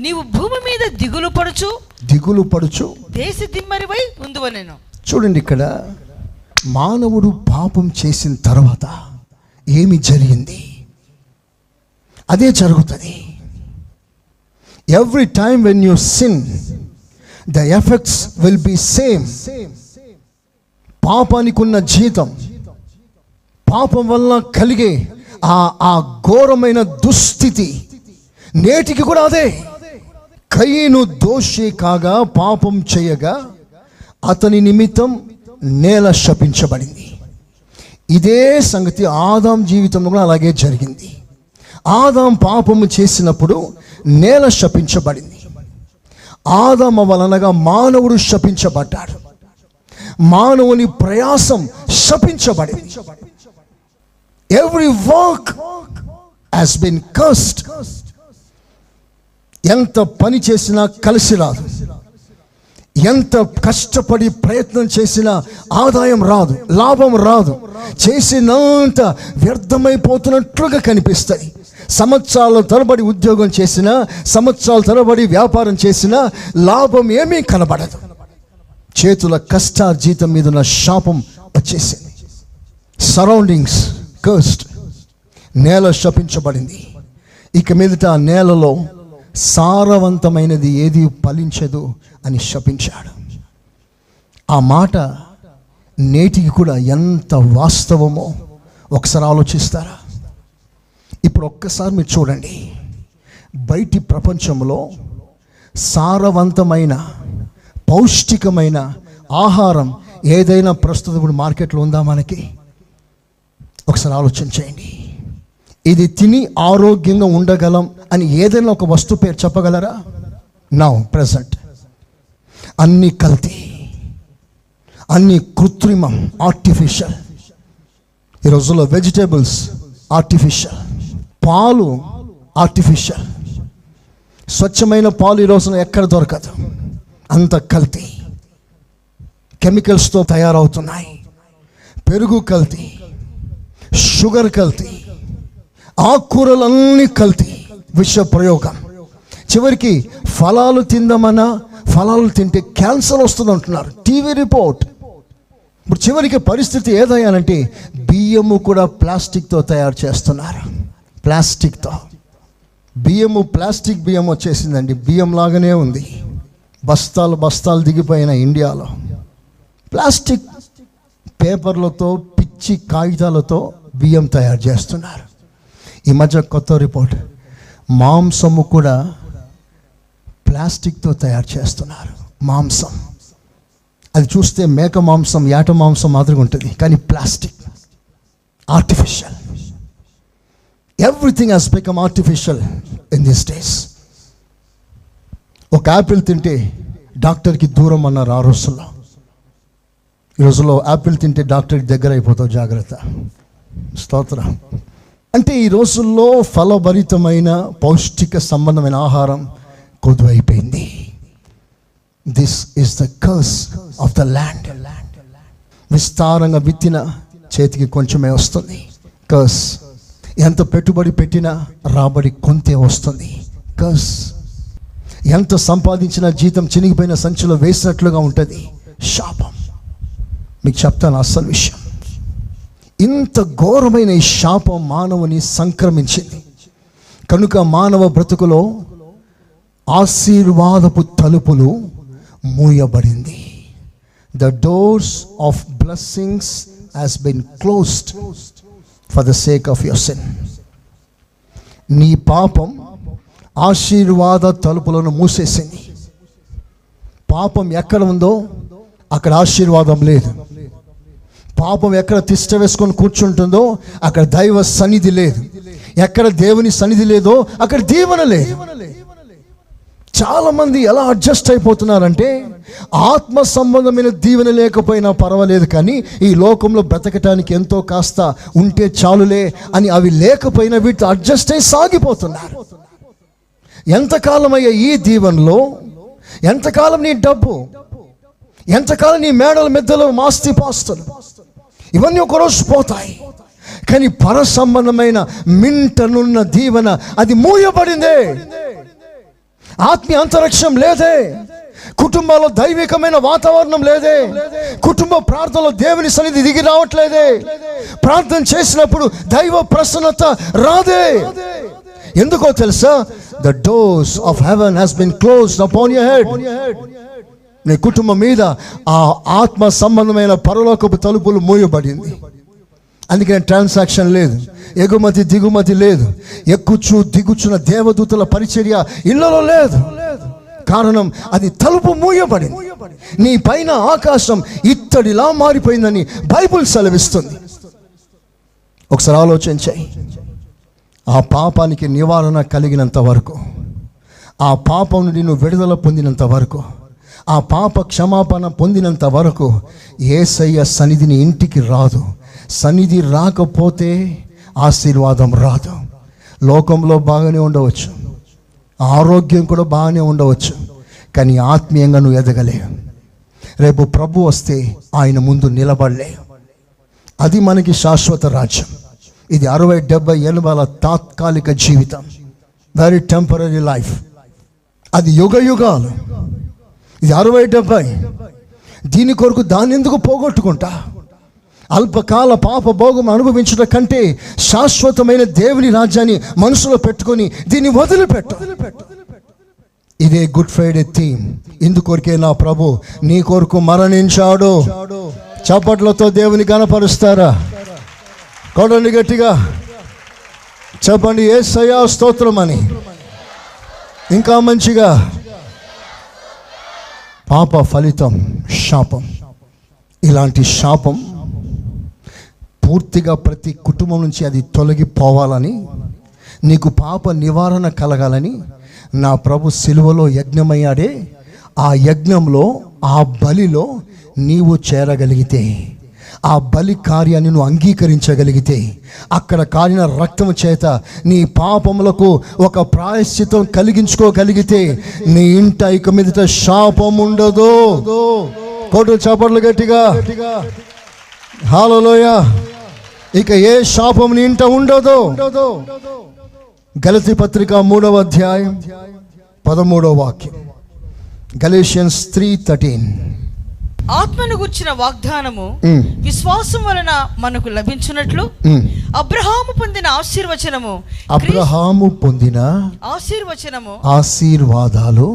నీవు భూమి మీద దిగులు పడుచు దేశ దిమ్మరివై ఉందువనెను. చూడండి, ఇక్కడ మానవుడు పాపం చేసిన తర్వాత ఏమి జరిగింది, అదే జరుగుతుంది. Every time when you sin, the effects will be same. పాపానికి ఉన్న జీతం, పాపం వల్ల కలిగే ఆ ఘోరమైన దుస్థితి నేటికి కూడా అదే. కయీను దోషి కాగా, పాపం చేయగా అతని నిమిత్తం నేల శపించబడింది. ఇదే సంగతి ఆదాం జీవితంలో కూడా అలాగే జరిగింది. ఆదాం పాపము చేసినప్పుడు నేల శపించబడింది. ఆదాము వలనగా మానవుడు శపించబడ్డాడు. మానవుని ప్రయాసం శపించబడింది. Every work has been cursed. ఎంత పని చేసినా కలిసి రాదు. ఎంత కష్టపడి ప్రయత్నం చేసినా ఆదాయం రాదు, లాభం రాదు. చేసినంత వ్యర్థమైపోతున్నట్లుగా కనిపిస్తుంది. సంవత్సరాల తరబడి ఉద్యోగం చేసినా, సంవత్సరాల తరబడి వ్యాపారం చేసినా లాభం ఏమీ కనబడదు. చేతుల కష్టార్జితం మీద ఉన్న శాపం వచ్చేసింది. సరౌండింగ్స్ కర్స్డ్, నేల శపించబడింది. ఇక మీదట ఆ నేలలో సారవంతమైనది ఏది ఫలించదు అని శపించాడు. ఆ మాట నేటికి కూడా ఎంత వాస్తవమో ఒకసారి ఆలోచిస్తారా? ఇప్పుడు ఒక్కసారి మీరు చూడండి, బయటి ప్రపంచంలో సారవంతమైన పౌష్టికమైన ఆహారం ఏదైనా ప్రస్తుతం ఇప్పుడు మార్కెట్లో ఉందా మనకి? ఒకసారి ఆలోచన చేయండి. ఇది తిని ఆరోగ్యంగా ఉండగలం అని ఏదైనా ఒక వస్తువు పేరు చెప్పగలరా? నౌ ప్రెసెంట్ అన్ని కల్తీ, అన్ని కృత్రిమం, ఆర్టిఫిషియల్. ఈ రోజుల్లో వెజిటేబుల్స్ ఆర్టిఫిషియల్, పాలు ఆర్టిఫిషియల్. స్వచ్ఛమైన పాలు ఈ రోజున ఎక్కడ దొరకదు, అంత కల్తీ. కెమికల్స్తో తయారవుతున్నాయి. పెరుగు కల్తీ, షుగర్ కల్తీ, ఆకుకూరలన్నీ కల్తీ, విష ప్రయోగం. చివరికి ఫలాలు తిందామన్నా ఫలాలు తింటే క్యాన్సర్ వస్తుంది అంటున్నారు, టీవీ రిపోర్ట్. ఇప్పుడు చివరికి పరిస్థితి ఏదయ్యానంటే బియ్యము కూడా ప్లాస్టిక్తో తయారు చేస్తున్నారు. ప్లాస్టిక్తో బియ్యము, ప్లాస్టిక్ బియ్యం వచ్చేసిందండి. బియ్యం లాగానే ఉంది. బస్తాలు బస్తాలు దిగిపోయిన ఇండియాలో ప్లాస్టిక్ పేపర్లతో, పిచ్చి కాగితాలతో బియ్యం తయారు చేస్తున్నారు. ఈ మధ్య కొత్త రిపోర్ట్, మాంసము కూడా ప్లాస్టిక్తో తయారు చేస్తున్నారు. మాంసం అది చూస్తే మేక మాంసం, యాట మాంసం మాదిరిగా ఉంటుంది, కానీ plastic, artificial. Everything has become artificial in this days. ఒక యాపిల్ తింటే డాక్టర్కి దూరం అన్నారు ఆ రోజుల్లో. ఈ రోజుల్లో యాపిల్ తింటే డాక్టర్కి దగ్గర అయిపోతావు, జాగ్రత్త. స్తోత్రం. అంటే ఈ రోజుల్లో ఫలభరితమైన పౌష్టిక సంబంధమైన ఆహారం కొదువైపోయింది. This is the curse of the land. విస్తారంగా విత్తిన చేతికి కొంచెమే వస్తుంది. కర్స్. ఎంత పెట్టుబడి పెట్టినా రాబడి కొంతే వస్తుంది. కర్స్. ఎంత సంపాదించినా జీతం చినిగిపోయిన సంచిలో వేసినట్లుగా ఉంటుంది. శాపం. మీకు చెప్తాను అసలు విషయం. ఇంత ఘోరమైన ఈ శాపం మానవుని సంక్రమించింది కనుక మానవ బ్రతుకులో ఆశీర్వాదపు తలుపులు మూయబడింది. The doors of blessings has been closed for the sake of your sin. నీ పాపం ఆశీర్వాద తలుపులను మూసేసింది. పాపం ఎక్కడ ఉందో అక్కడ ఆశీర్వాదం లేదు. పాపం ఎక్కడ తిష్ట వేసుకొని కూర్చుంటుందో అక్కడ దైవ సన్నిధి లేదు. ఎక్కడ దేవుని సన్నిధి లేదో అక్కడ దీవెన లేదు. చాలా మంది ఎలా అడ్జస్ట్ అయిపోతున్నారంటే ఆత్మ సంబంధమైన దీవెన లేకపోయినా పర్వాలేదు, కానీ ఈ లోకంలో బ్రతకటానికి ఎంతో కాస్త ఉంటే చాలులే అని అవి లేకపోయినా వీటితో అడ్జస్ట్ అయి సాగిపోతున్నారు. ఎంతకాలం అయ్యా ఈ దీవెనలో? ఎంతకాలం నీ డబ్బు? ఎంతకాలం నీ మేడల మెద్దలు, మాస్తి పాస్తులు? ఇవన్నీ ఒకరోజు పోతాయి. కానీ పర సంబంధమైన మింటనున్న దీవెన అది మూయబడిందే. ఆత్మీయ అంతరిక్షం లేదే. కుటుంబాల్లో దైవికమైన వాతావరణం లేదే. కుటుంబ ప్రార్థనలో దేవుని సన్నిధి దిగి రావట్లేదే. ప్రార్థన చేసినప్పుడు దైవ ప్రసన్నత రాదే. ఎందుకో తెలుసా? The doors of heaven has been closed upon your head. నీ కుటుంబం మీద ఆ ఆత్మ సంబంధమైన పరలోకపు తలుపులు మూయబడింది. అందుకని ట్రాన్సాక్షన్ లేదు, ఎగుమతి దిగుమతి లేదు, ఎక్కుచు దిగుచున్న దేవదూతల పరిచర్య ఇళ్లలో లేదు. కారణం అది తలుపు మూయబడింది. నీ పైన ఆకాశం ఇత్తడిలా మారిపోయిందని బైబుల్ సెలవిస్తుంది. ఒకసారి ఆలోచించాయి. ఆ పాపానికి నివారణ కలిగినంత వరకు, ఆ పాపం నుండి నువ్వు విడుదల పొందినంత వరకు, ఆ పాప క్షమాపణ పొందినంత వరకు యేసయ్య సన్నిధిని ఇంటికి రాదు. సన్నిధి రాకపోతే ఆశీర్వాదం రాదు. లోకంలో బాగానే ఉండవచ్చు, ఆరోగ్యం కూడా బాగానే ఉండవచ్చు, కానీ ఆత్మీయంగా నువ్వు ఎదగలేవు. రేపు ప్రభు వస్తే ఆయన ముందు నిలబడలే. అది మనకి శాశ్వత రాజ్యం. ఇది 60-70 ఏళ్ళ తాత్కాలిక జీవితం, వెరీ టెంపరీ లైఫ్. అది యుగ యుగాలు. ఇది 60-70. దీని కొరకు దాన్ని ఎందుకు పోగొట్టుకుంటా? అల్పకాల పాప భోగం అనుభవించడం కంటే శాశ్వతమైన దేవుని రాజ్యాన్ని మనసులో పెట్టుకొని దీన్ని వదిలిపెట్టు. ఇదే గుడ్ ఫ్రైడే థీమ్. ఇందుకొరకే నా ప్రభు నీ కొరకు మరణించాడు. చప్పట్లతో దేవుని గణపరుస్తారా? కొడండి గట్టిగా, చెప్పండి యేసయ్యా స్తోత్రం అని. ఇంకా మంచిగా, పాప ఫలితం శాపం. ఇలాంటి శాపం పూర్తిగా ప్రతి కుటుంబం నుంచి అది తొలగిపోవాలని, నీకు పాప నివారణ కలగాలని నా ప్రభు సిలువలో యజ్ఞమయ్యాడే. ఆ యజ్ఞంలో, ఆ బలిలో నీవు చేరగలిగితే, ఆ బలి కార్యాన్ని నువ్వు అంగీకరించగలిగితే, అక్కడ కారిన రక్తం చేత నీ పాపములకు ఒక ప్రాయశ్చితం కలిగించుకోగలిగితే, నీ ఇంట ఇక మీదట శాపం ఉండదు. కోటు చప్పట్లు గట్టిగా, హల్లెలూయా. ఇక ఏ శాపం నీ ఇంట ఉండదు. గలతీ పత్రిక 3వ అధ్యాయం 13వ వాక్యం. గలేషియన్స్ 3:13. ఆత్మను గుర్చిన వాగ్దానము విశ్వాసం వలన మనకు లభించున్నట్లు అబ్రహాము పొందిన ఆశీర్వాదాలు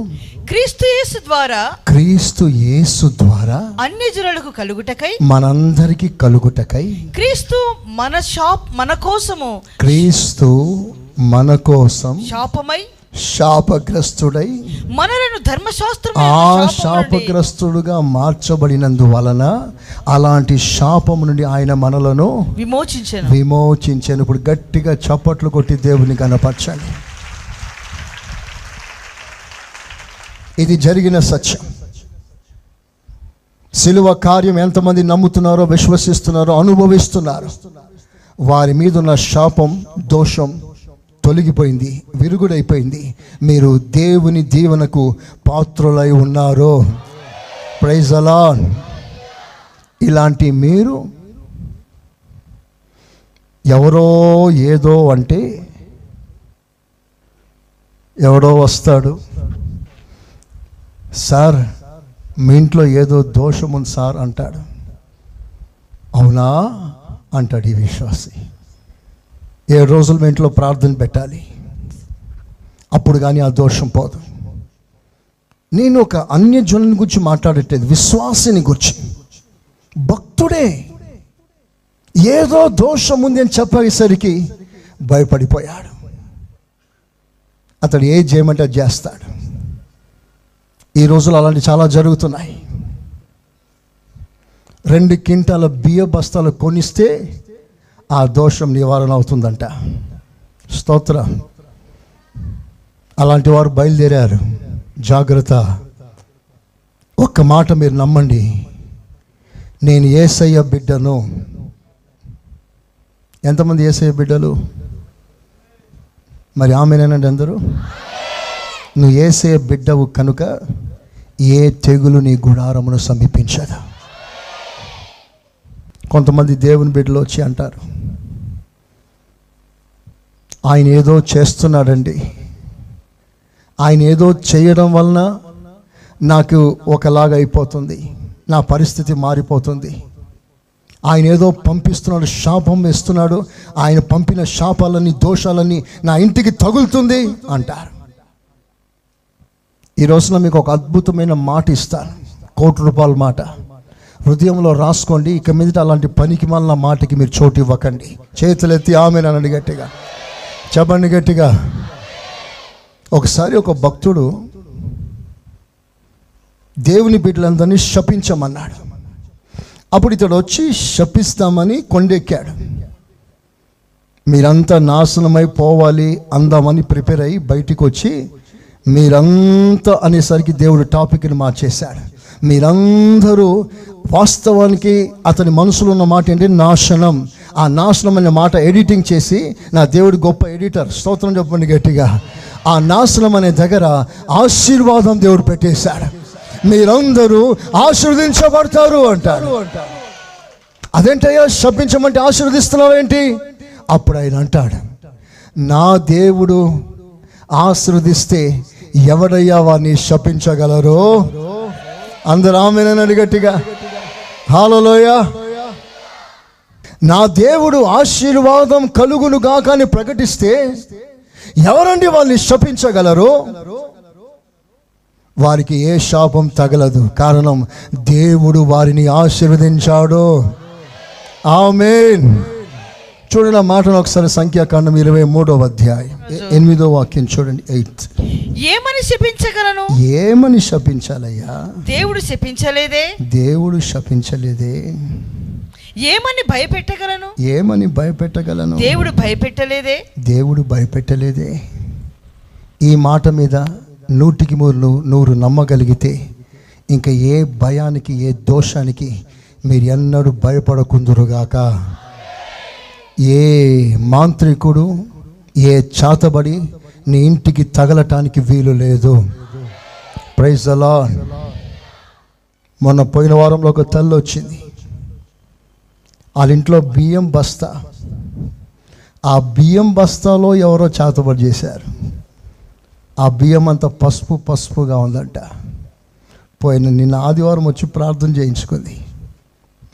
క్రీస్తు యేసు ద్వారా అన్యజనులకు కలుగుటకై, మనందరికి కలుగుటకై, క్రీస్తు మన కోసం శాపగ్రస్తుడై మనలను శాపగ్రస్తుడుగా మార్చబడినందువలన అలాంటి శాపము నుండి ఆయన మనలను విమోచించెను. ఇప్పుడు గట్టిగా చప్పట్లు కొట్టి దేవుని కనపరచండి. ఇది జరిగిన సత్యం. సిలువ కార్యం ఎంతమంది నమ్ముతున్నారో, విశ్వసిస్తున్నారో, అనుభవిస్తున్నారు, వారి మీద ఉన్న శాపం, దోషం తొలగిపోయింది, విరుగుడైపోయింది. మీరు దేవుని దీవెనకు పాత్రులై ఉన్నారు. Praise the lord. ఇలాంటి మీరు ఎవరో ఏదో అంటే, ఎవడో వస్తాడు, సార్ మీ ఇంట్లో ఏదో దోషం ఉంది సార్ అంటాడు. అవునా అంటాడు ఈ విశ్వాసి. 7 రోజులు మీ ఇంట్లో ప్రార్థన పెట్టాలి, అప్పుడు కానీ ఆ దోషం పోదు. నేను ఒక అన్యజనుని గురించి మాట్లాడట్లేదు, విశ్వాసిని గురించి. భక్తుడే ఏదో దోషం ఉంది అని చెప్పేసరికి భయపడిపోయాడు. అతడు ఏది చేయమంటే అది చేస్తాడు. ఈ రోజులు అలాంటి చాలా జరుగుతున్నాయి. 2 క్వింటాల బియ్య బస్తాలు కొనిస్తే ఆ దోషం నివారణ అవుతుందంట. స్తోత్రం. అలాంటి వారు బయలుదేరారు. జాగ్రత్త. ఒక్క మాట మీరు నమ్మండి, నేను యేసయ్య బిడ్డను. ఎంతమంది యేసయ్య బిడ్డలు? మరి ఆమేనండి అందరూ. నువ్వు యేసయ్య బిడ్డవు కనుక ఏ తెగులు నీ గుడారమును సమీపించదు. కొంతమంది దేవుని బిడ్డలు వచ్చి అంటారు, ఆయన ఏదో చేస్తున్నాడండి, ఆయన ఏదో చేయడం వలన నాకు ఒకలాగా అయిపోతుంది, నా పరిస్థితి మారిపోతుంది, ఆయన ఏదో పంపిస్తున్నాడు, శాపం ఇస్తున్నాడు, ఆయన పంపిన శాపాలన్నీ, దోషాలన్నీ నా ఇంటికి తగులుతుంది అంటారు. ఈ రోజున మీకు ఒక అద్భుతమైన మాట ఇస్తాను, ₹1,00,00,000 మాట. హృదయంలో రాసుకోండి. ఇక మీదట అలాంటి పనికి మాలిన మాటకి మీరు చోటు ఇవ్వకండి. చేతులెత్తి ఆమేననండి గట్టిగా, చెప్పండి గట్టిగా. ఒకసారి ఒక భక్తుడు దేవుని బిడ్డలందరినీ శపించమన్నాడు. అప్పుడు ఇతడు వచ్చి శపిస్తామని కొండెక్కాడు. మీరంతా నాశనమై పోవాలి అందామని ప్రిపేర్ అయ్యి బయటికి వచ్చి మీరంతా అనేసరికి దేవుడు టాపిక్ని మార్చేశాడు. మీరందరూ, వాస్తవానికి అతని మనసులో ఉన్న మాట ఏంటి? నాశనం. ఆ నాశనం అనే మాట ఎడిటింగ్ చేసి, నా దేవుడు గొప్ప ఎడిటర్, స్తోత్రం చెప్పండి గట్టిగా. ఆ నాశనం అనే దగ్గర ఆశీర్వాదం దేవుడు పెట్టేశాడు. మీరందరూ ఆశీర్వదించబడతారు అంటారు. అదేంటయ్యా శపించమంటే ఆశీర్వదిస్తున్నావేంటి? అప్పుడు ఆయన అంటాడు, నా దేవుడు ఆశీర్వదిస్తే ఎవడయ్యా వారిని శపించగలరు? అందరూ ఆమేనని గట్టిగా హల్లెలూయా. నా దేవుడు ఆశీర్వాదం కలుగును గాక అని ప్రకటిస్తే ఎవరండి వాళ్ళని శపించగలరు? వారికి ఏ శాపం తగలదు. కారణం దేవుడు వారిని ఆశీర్వదించాడు. ఆమేన్. చూడండి ఆ మాటను ఒకసారి, సంఖ్యాకాండం 23వ అధ్యాయం 8వ వాక్యం చూడండి. 8. ఏమని శపించగలను? ఏమని శపించాలయ్యా? దేవుడు శపించలేదే. దేవుడు శపించలేదే. ఏమని భయపెట్టగలను? ఏమని భయపెట్టగలను? దేవుడు భయపెట్టలేదే. దేవుడు భయపెట్టలేదే. ఈ మాట మీద 100కి 100 నమ్మగలిగితే ఇంకా ఏ భయానికి, ఏ దోషానికి మీరు ఎన్నడూ భయపడకుందురుగాక. ఏ మాంత్రికుడు, ఏ చాతబడి నీ ఇంటికి తగలటానికి వీలు లేదు. Praise the lord. మొన్న పోయిన వారంలో ఒక తల్లి వచ్చింది. వాళ్ళ ఇంట్లో బియ్యం బస్తా, ఆ బియ్యం బస్తాలో ఎవరో చాతబడి చేశారు. ఆ బియ్యం అంతా పసుపుగా ఉందంట. నిన్న ఆదివారం వచ్చి ప్రార్థన చేయించుకుంది.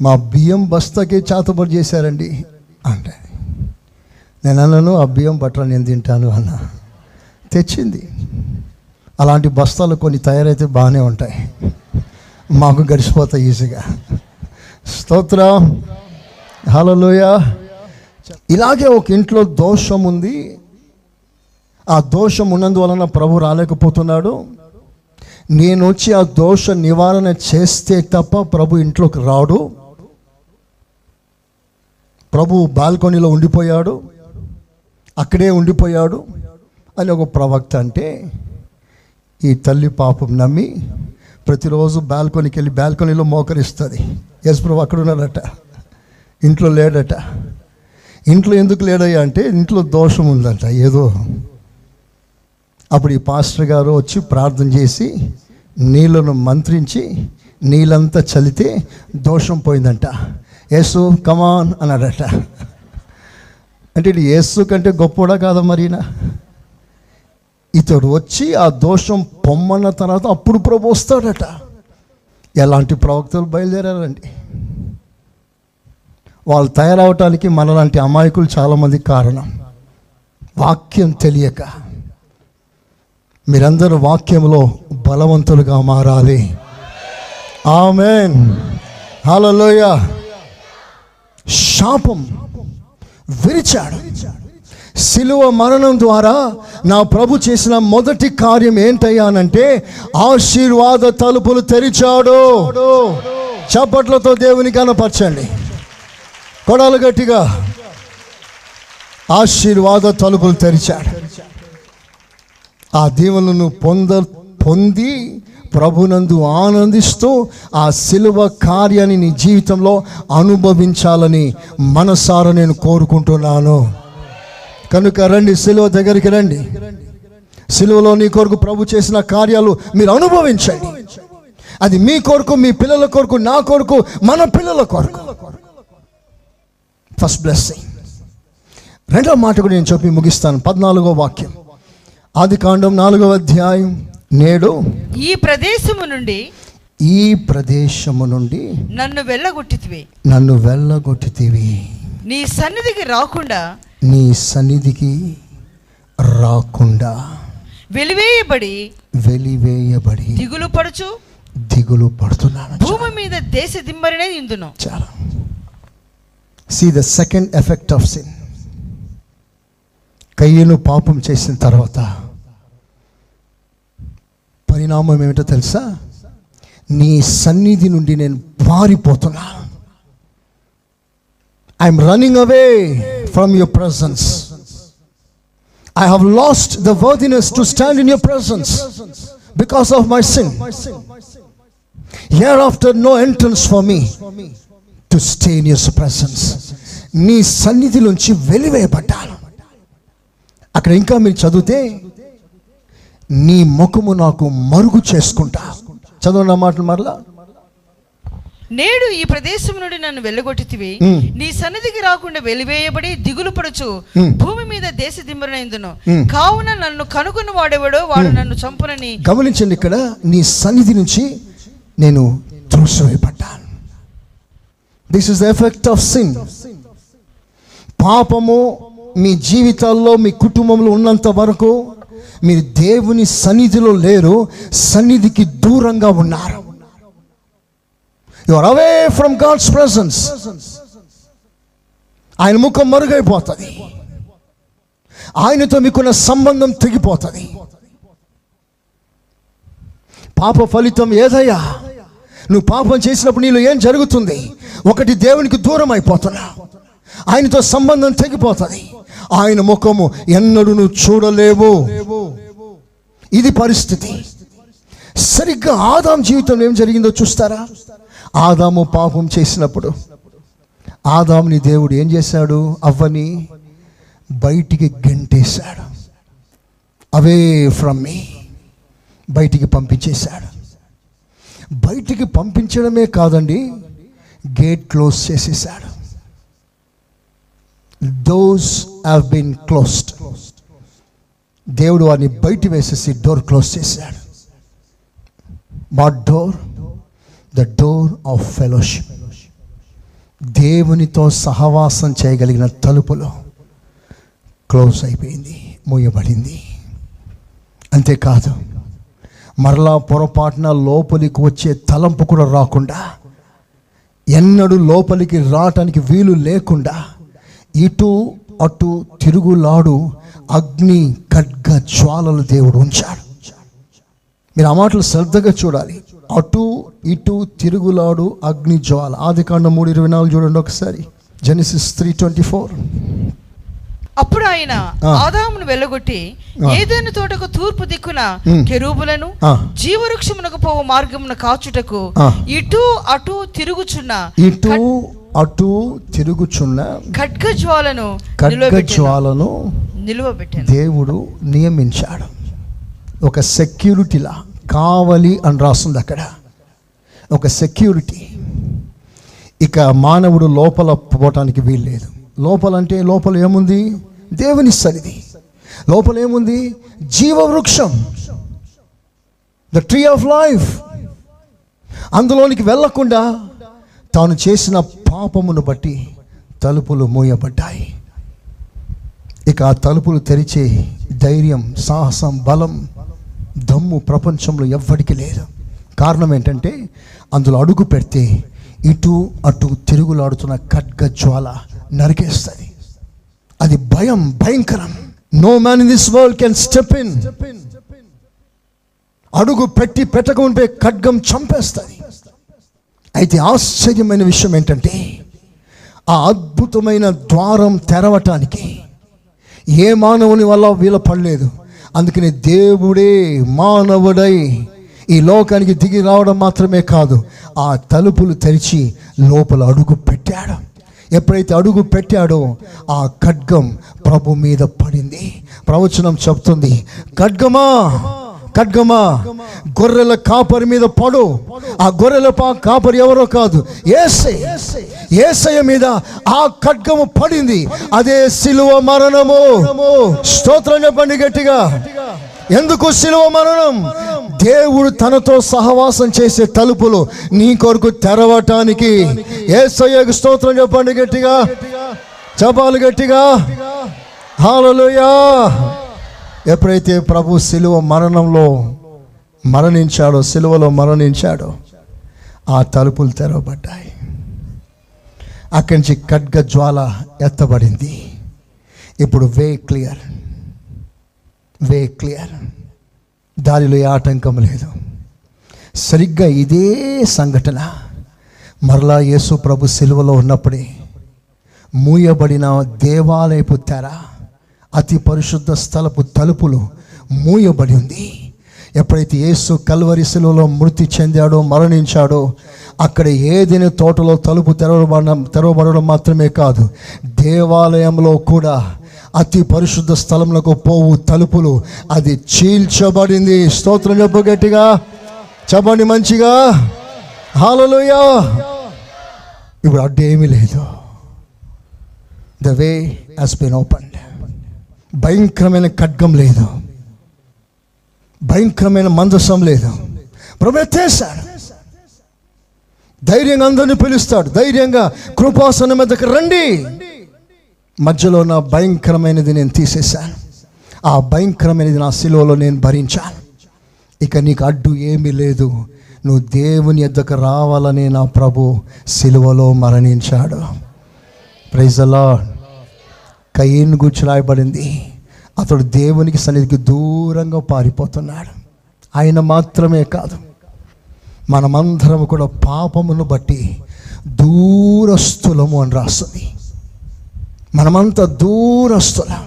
మా బియ్యం బస్తాకే చాతబడి చేశారండి అంటే నేను అన్నాను, ఆ బియ్యం బట్టలు నేను తింటాను అన్న. తెచ్చింది. అలాంటి బస్తాలు కొన్ని తయారైతే బాగానే ఉంటాయి, మాకు గడిచిపోతాయి ఈజీగా. స్తోత్రం, హల్లెలూయా. ఇలాగే ఒక ఇంట్లో దోషం ఉంది. ఆ దోషం ఉన్నందువలన ప్రభు రాలేకపోతున్నాడు. నేను వచ్చి ఆ దోష నివారణ చేస్తే తప్ప ప్రభు ఇంట్లోకి రాడు. ప్రభు బాల్కనీలో ఉండిపోయాడు, అక్కడే ఉండిపోయాడు అని ఒక ప్రవక్త అంటే, ఈ తల్లి పాపం నమ్మి ప్రతిరోజు బాల్కనీకి వెళ్ళి బాల్కనీలో మోకరిస్తుంది. ఎస్ ప్రభు అక్కడ ఉన్నాడట, ఇంట్లో లేడట. ఇంట్లో ఎందుకు లేడయ్యా అంటే ఇంట్లో దోషం ఉందంట ఏదో. అప్పుడు ఈ పాస్టర్ గారు వచ్చి ప్రార్థన చేసి నీళ్ళను మంత్రించి నీళ్ళంతా చల్లితే దోషం పోయిందంట. యేసు కమాన్ అన్నాడట. అంటే ఇది యేసు కంటే గొప్పడా కాదా మరినా? ఇతడు వచ్చి ఆ దోషం పొమ్మన్న తర్వాత అప్పుడు ప్రభు వస్తాడట. ఎలాంటి ప్రవక్తలు బయలుదేరారండి. వాళ్ళు తయారవటానికి మనలాంటి అమాయకులు చాలామంది కారణం. వాక్యం తెలియక. మీరందరూ వాక్యంలో బలవంతులుగా మారాలి. ఆమేన్, హల్లెలూయా. శాపం విరిచాడు. సిలువ మరణం ద్వారా నా ప్రభు చేసిన మొదటి కార్యం ఏంటయ్యానంటే ఆశీర్వాద తలుపులు తెరిచాడు. చప్పట్లతో దేవుని కనపరచండి, కొడాలు గట్టిగా. ఆశీర్వాద తలుపులు తెరిచాడు. ఆ దీవెనలను పొంది ప్రభునందు ఆనందిస్తూ ఆ సిలువ కార్యాన్ని నీ జీవితంలో అనుభవించాలని మనసారా నేను కోరుకుంటున్నాను. కనుక రండి, సిలువ దగ్గరికి రండి. సిలువలో నీ కొరకు ప్రభు చేసిన కార్యాలు మీరు అనుభవించండి. అది మీ కొరకు, మీ పిల్లల కొరకు, నా కొరకు, మన పిల్లల కొరకు. First blessing. రెండవ మాట కూడా నేను చెప్పి ముగిస్తాను. 14వ వాక్యం, ఆదికాండం 4వ అధ్యాయం. నేడు ఈ ప్రదేశము నుండి నన్ను వెళ్ళగొట్టితివి. నీ సన్నిధికి రాకుండా వెలివేయబడి దిగులు పడుతున్నాను. భూమి మీద దేశ దిమ్మరినే ఇందును. చాలా. See the second effect of sin. కయ్యను పాపం చేసిన తర్వాత పరిణామం ఏమిటో తెలుసా? నీ సన్నిధి నుండి నేను పారిపోతున్నా. I'm running away from your presence. I have lost the worthiness to stand in your presence because of my sin. Hereafter no entrance for me to stay in your presence. నీ సన్నిధిలోంచి వెలివేయబడ్డాను. అక్కడ ఇంకా మీరు చదివితే నీ ముఖము నాకు మరుగు చేసుకుంటా. చదవండి ఆ మాటలు మరలా. నేడు ఈ ప్రదేశం నుండి నన్ను వెళ్ళగొట్టితివి, నీ సన్నిధికి రాకుండా వెలివేయబడి దిగులు పడుచు భూమి మీద దేశ దిమ్మరనైందును, కావున నన్ను కనుగొన్న వాడెవడో వాడు నన్ను చంపునని. గమనించండి, ఇక్కడ నీ సన్నిధి నుంచి నేను త్రోసివేయబడ్డాను. This is the effect of sin. పాపము మీ జీవితాల్లో, మీ కుటుంబంలో ఉన్నంత వరకు మీరు దేవుని సన్నిధిలో లేరు, సన్నిధికి దూరంగా ఉన్నారు. You are away from God's presence. ఆయన ముఖం మరుగైపోతుంది, ఆయనతో మీకున్న సంబంధం తెగిపోతుంది. పాప ఫలితం ఏదయ్యా? నువ్వు పాపం చేసినప్పుడు నీలో ఏం జరుగుతుంది? ఒకటి, దేవునికి దూరం అయిపోతున్నా, ఆయనతో సంబంధం తెగిపోతుంది, ఆయన ముఖము ఎన్నడూ నువ్వు చూడలేవు. ఇది పరిస్థితి. సరిగ్గా ఆదాము జీవితంలో ఏం జరిగిందో చూస్తారా? ఆదాము పాపం చేసినప్పుడు ఆదాముని దేవుడు ఏం చేశాడు? అవ్వని బయటికి గెంటేశాడు. అవే ఫ్రమ్ మీ, బయటికి పంపించేశాడు. బయటికి పంపించడమే కాదండి, గేట్ క్లోజ్ చేసేసాడు. Doors have been closed. దేవుడు వారిని బయట వేసేసి డోర్ క్లోజ్ చేశాడు. What door? The door of fellowship. దేవునితో సహవాసం చేయగలిగిన తలుపులు క్లోజ్ అయిపోయింది, మూయబడింది. అంతేకాదు, మరలా పొరపాటున లోపలికి వచ్చే తలంపు కూడా రాకుండా, ఎన్నడూ లోపలికి రావటానికి వీలు లేకుండా ఇటు అటు తిరుగులాడు అగ్ని ఖడ్గ జ్వాలలు దేవుడు ఉంచాడు. మీరు ఆ మాటలు శ్రద్ధగా చూడాలి. అటు ఇటు తిరుగులాడు అగ్ని జ్వాల. ఆదికాండం 3:24 చూడండి ఒకసారి. జెనసిస్ 3:24. అప్పుడు ఆయన ఆదామును వెళ్ళగొట్టి ఏదైనా తోటకు తూర్పు దిక్కున కెరూబులను జీవవృక్షమునకు పోవు మార్గమున కాచుటకు ఇటు అటు తిరుగుచున్న ఖడ్గజ్వాలను నిలువబెట్టాడు. దేవుడు నియమించాడు. ఒక సెక్యూరిటీలా, కావలి అని రాస్తుంది అక్కడ, ఒక సెక్యూరిటీ. ఇక మానవుడు లోపల పోవటానికి వీల్లేదు. లోపలంటే లోపల ఏముంది? దేవుని సన్నిధి. లోపల ఏముంది? జీవవృక్షం, ద ట్రీ ఆఫ్ లైఫ్. అందులోనికి వెళ్ళకుండా తాను చేసిన పాపమును బట్టి తలుపులు మూయబడ్డాయి. ఇక ఆ తలుపులు తెరిచే ధైర్యం, సాహసం, బలం, దమ్ము ప్రపంచంలో ఎవ్వడికి లేదు. కారణం ఏంటంటే అందులో అడుగు పెడితే ఇటు అటు తిరుగులాడుతున్న ఖడ్గ జ్వాల నరికేస్తుంది. అది భయం, భయంకరం. No man in this world can step in. అడుగు పెట్టక ఉంటే ఖడ్గం చంపేస్తుంది. అయితే ఆశ్చర్యమైన విషయం ఏంటంటే ఆ అద్భుతమైన ద్వారం తెరవటానికి ఏ మానవుని వల్ల వీలు పడలేదు. అందుకని దేవుడే మానవుడై ఈ లోకానికి దిగి రావడం మాత్రమే కాదు, ఆ తలుపులు తెరిచి లోపల అడుగు పెట్టాడు. ఎప్పుడైతే అడుగు పెట్టాడో ఆ ఖడ్గం ప్రభు మీద పడింది. ప్రవచనం చెప్తుంది, ఖడ్గమా ఖడ్గమా గొర్రెల కాపరి మీద పడు. ఆ గొర్రెల కాపరి ఎవరో కాదు, యేసయ్య మీద ఆ ఖడ్గము పడింది. అదే సిలువ మరణము. స్తోత్రం చెప్పండి గట్టిగా. ఎందుకు సిలువ మరణం? దేవుడు తనతో సహవాసం చేసే తలుపులు నీ కొరకు తెరవటానికి. యేసయ్యకు స్తోత్రం చెప్పండి గట్టిగా, చెప్పాలి గట్టిగా. హల్లెలూయా. ఎప్పుడైతే ప్రభు సిలువ మరణంలో మరణించాడో, సిలువలో మరణించాడో, ఆ తలుపులు తెరవబడ్డాయి. అక్కడి నుంచి ఖడ్గ జ్వాల ఎత్తబడింది. ఇప్పుడు వే క్లియర్, వే క్లియర్. దారిలో ఏ ఆటంకం లేదు. సరిగ్గా ఇదే సంఘటన మరలా యేసు ప్రభు సిలువలో ఉన్నప్పుడే మూయబడిన దేవాలయపు తెర, అతి పరిశుద్ధ స్థలపు తలుపులు మూయబడి ఉంది. ఎప్పుడైతే యేసు కల్వరి శిలువలో మృతి చెందాడో, మరణించాడో, అక్కడ ఏదైనా తోటలో తలుపు తెరవబడడం మాత్రమే కాదు, దేవాలయంలో కూడా అతి పరిశుద్ధ స్థలములకు పోవు తలుపులు అది చీల్చబడింది. స్తోత్రం చెప్పు గట్టిగా. చెప్పండి మంచిగా, హల్లెలూయా. ఇప్పుడు అడ్డు ఏమీ లేదు. The way has been opened. భయంకరమైన ఖడ్గం లేదు, భయంకరమైన మందసం లేదు. ప్రభు ఎత్తేశాడు. ధైర్యంగా అందరినీ పిలుస్తాడు. ధైర్యంగా కృపాసనం మీదకి రండి. మధ్యలో నా భయంకరమైనది నేను తీసేశాను. ఆ భయంకరమైనది నా సిలువలో నేను భరించాను. ఇక నీకు అడ్డు ఏమీ లేదు. నువ్వు దేవుని యొద్దకు రావాలని నా ప్రభు సిలువలో మరణించాడు. Praise the lord. కయీను గురించి రాయబడింది, అతడు దేవునికి సన్నిధికి దూరంగా పారిపోతున్నాడు. ఆయన మాత్రమే కాదు, మనమందరం కూడా పాపమును బట్టి దూరస్తులము అని రాస్తుంది. మనమంతా దూరస్తులం.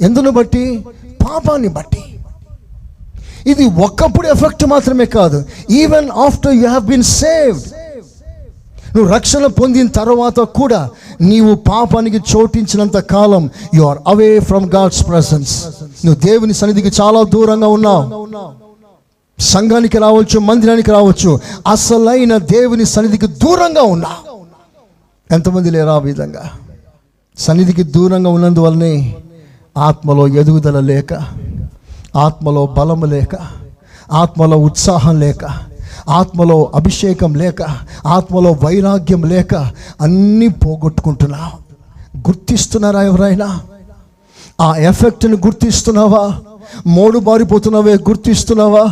ఎందును బట్టి? పాపాన్ని బట్టి. ఇది ఒకప్పుడు ఎఫెక్ట్ మాత్రమే కాదు, even after you have been saved. నువ్వు రక్షణ పొందిన తర్వాత కూడా నీవు పాపానికి చోటించినంత కాలం you are away from God's presence. నువ్వు దేవుని సన్నిధికి చాలా దూరంగా ఉన్నావు. సంఘానికి రావచ్చు, మందిరానికి రావచ్చు, అసలైన దేవుని సన్నిధికి దూరంగా ఉన్నా. ఎంతమంది లేరా ఆ విధంగా? సన్నిధికి దూరంగా ఉన్నందువల్లనే ఆత్మలో ఎదుగుదల లేక, ఆత్మలో బలము లేక, ఆత్మలో ఉత్సాహం లేక, ఆత్మలో అభిషేకం లేక, ఆత్మలో వైరాగ్యం లేక అన్నీ పోగొట్టుకుంటున్నావు. గుర్తిస్తున్నారా ఎవరైనా? ఆ ఎఫెక్ట్ని గుర్తిస్తున్నావా? మోడు బారిపోతున్నావే గుర్తిస్తున్నావా?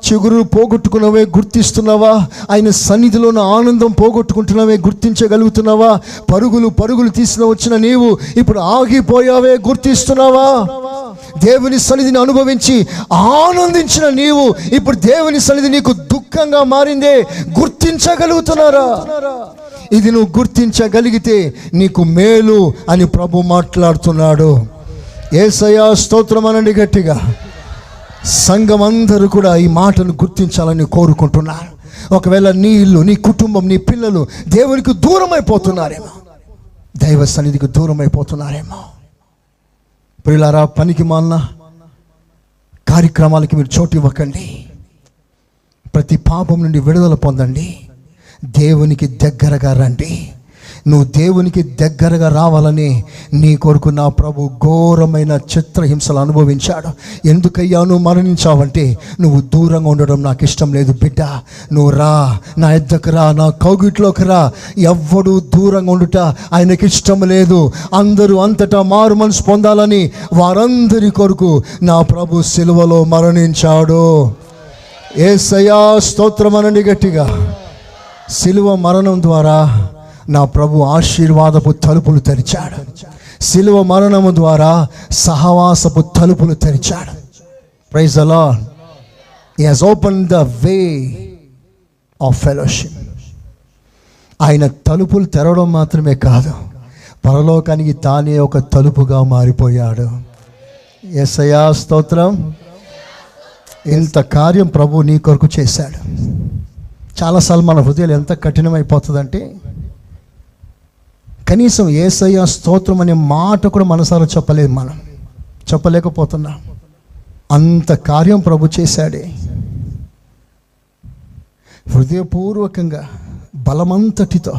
చిగురు పోగొట్టుకున్నావే గుర్తిస్తున్నావా? ఆయన సన్నిధిలోని ఆనందం పోగొట్టుకుంటున్నావే గుర్తించగలుగుతున్నావా? పరుగులు తీసిన వచ్చిన నీవు ఇప్పుడు ఆగిపోయావే గుర్తిస్తున్నావా? దేవుని సన్నిధిని అనుభవించి ఆనందించిన నీవు ఇప్పుడు దేవుని సన్నిధి నీకు దుఃఖంగా మారిందే గుర్తించగలుగుతున్నారా? ఇది నువ్వు గుర్తించగలిగితే నీకు మేలు అని ప్రభు మాట్లాడుతున్నాడు. యేసయ్యా స్తోత్రం అనండి గట్టిగా. సంఘం అందరూ కూడా ఈ మాటను గుర్తించాలని కోరుకుంటున్నారు. ఒకవేళ నీ ఇల్లు, నీ కుటుంబం, నీ పిల్లలు దేవునికి దూరం అయిపోతున్నారేమో, దైవ సన్నిధికి దూరం అయిపోతున్నారేమో. ప్రియులారా, పనికి మాలిన కార్యక్రమాలకి మీరు చోటు ఇవ్వకండి. ప్రతి పాపం నుండి విడుదల పొందండి. దేవునికి దగ్గరగా రండి. నువ్వు దేవునికి దగ్గరగా రావాలని నీ కొరకు నా ప్రభు ఘోరమైన చిత్రహింసలు అనుభవించాడు. ఎందుకయ్యా నువ్వు మరణించావంటే, నువ్వు దూరంగా ఉండడం నాకు ఇష్టం లేదు బిడ్డ. నువ్వు రా, నా ఎద్దకు రా, నా కౌగిట్లోకి రా. ఎవ్వడు దూరంగా ఉండుట ఆయనకి ఇష్టం లేదు. అందరూ అంతటా మారు మనసు పొందాలని వారందరి కొరకు నా ప్రభు సిలువలో మరణించాడు. యేసయ్యా స్తోత్రం అనండి గట్టిగా. సిలువ మరణం ద్వారా నా ప్రభు ఆశీర్వాదపు తలుపులు తెరిచాడు. సిలువ మరణము ద్వారా సహవాసపు తలుపులు తెరిచాడు. Praise the lord. He has opened the way of fellowship. ఆయన తలుపులు తెరవడం మాత్రమే కాదు, పరలోకానికి తానే ఒక తలుపుగా మారిపోయాడు. యేసయ్యా స్తోత్రం. ఇంత కార్యం ప్రభు నీ కొరకు చేశాడు. చాలాసార్లు మన హృదయాలు ఎంత కఠినమైపోతుందంటే, కనీసం యేసయ్య స్తోత్రం అనే మాట కూడా మనసారా చెప్పలేదు, మనం చెప్పలేకపోతున్నాం. అంత కార్యం ప్రభు చేశాడే. హృదయపూర్వకంగా బలమంతటితో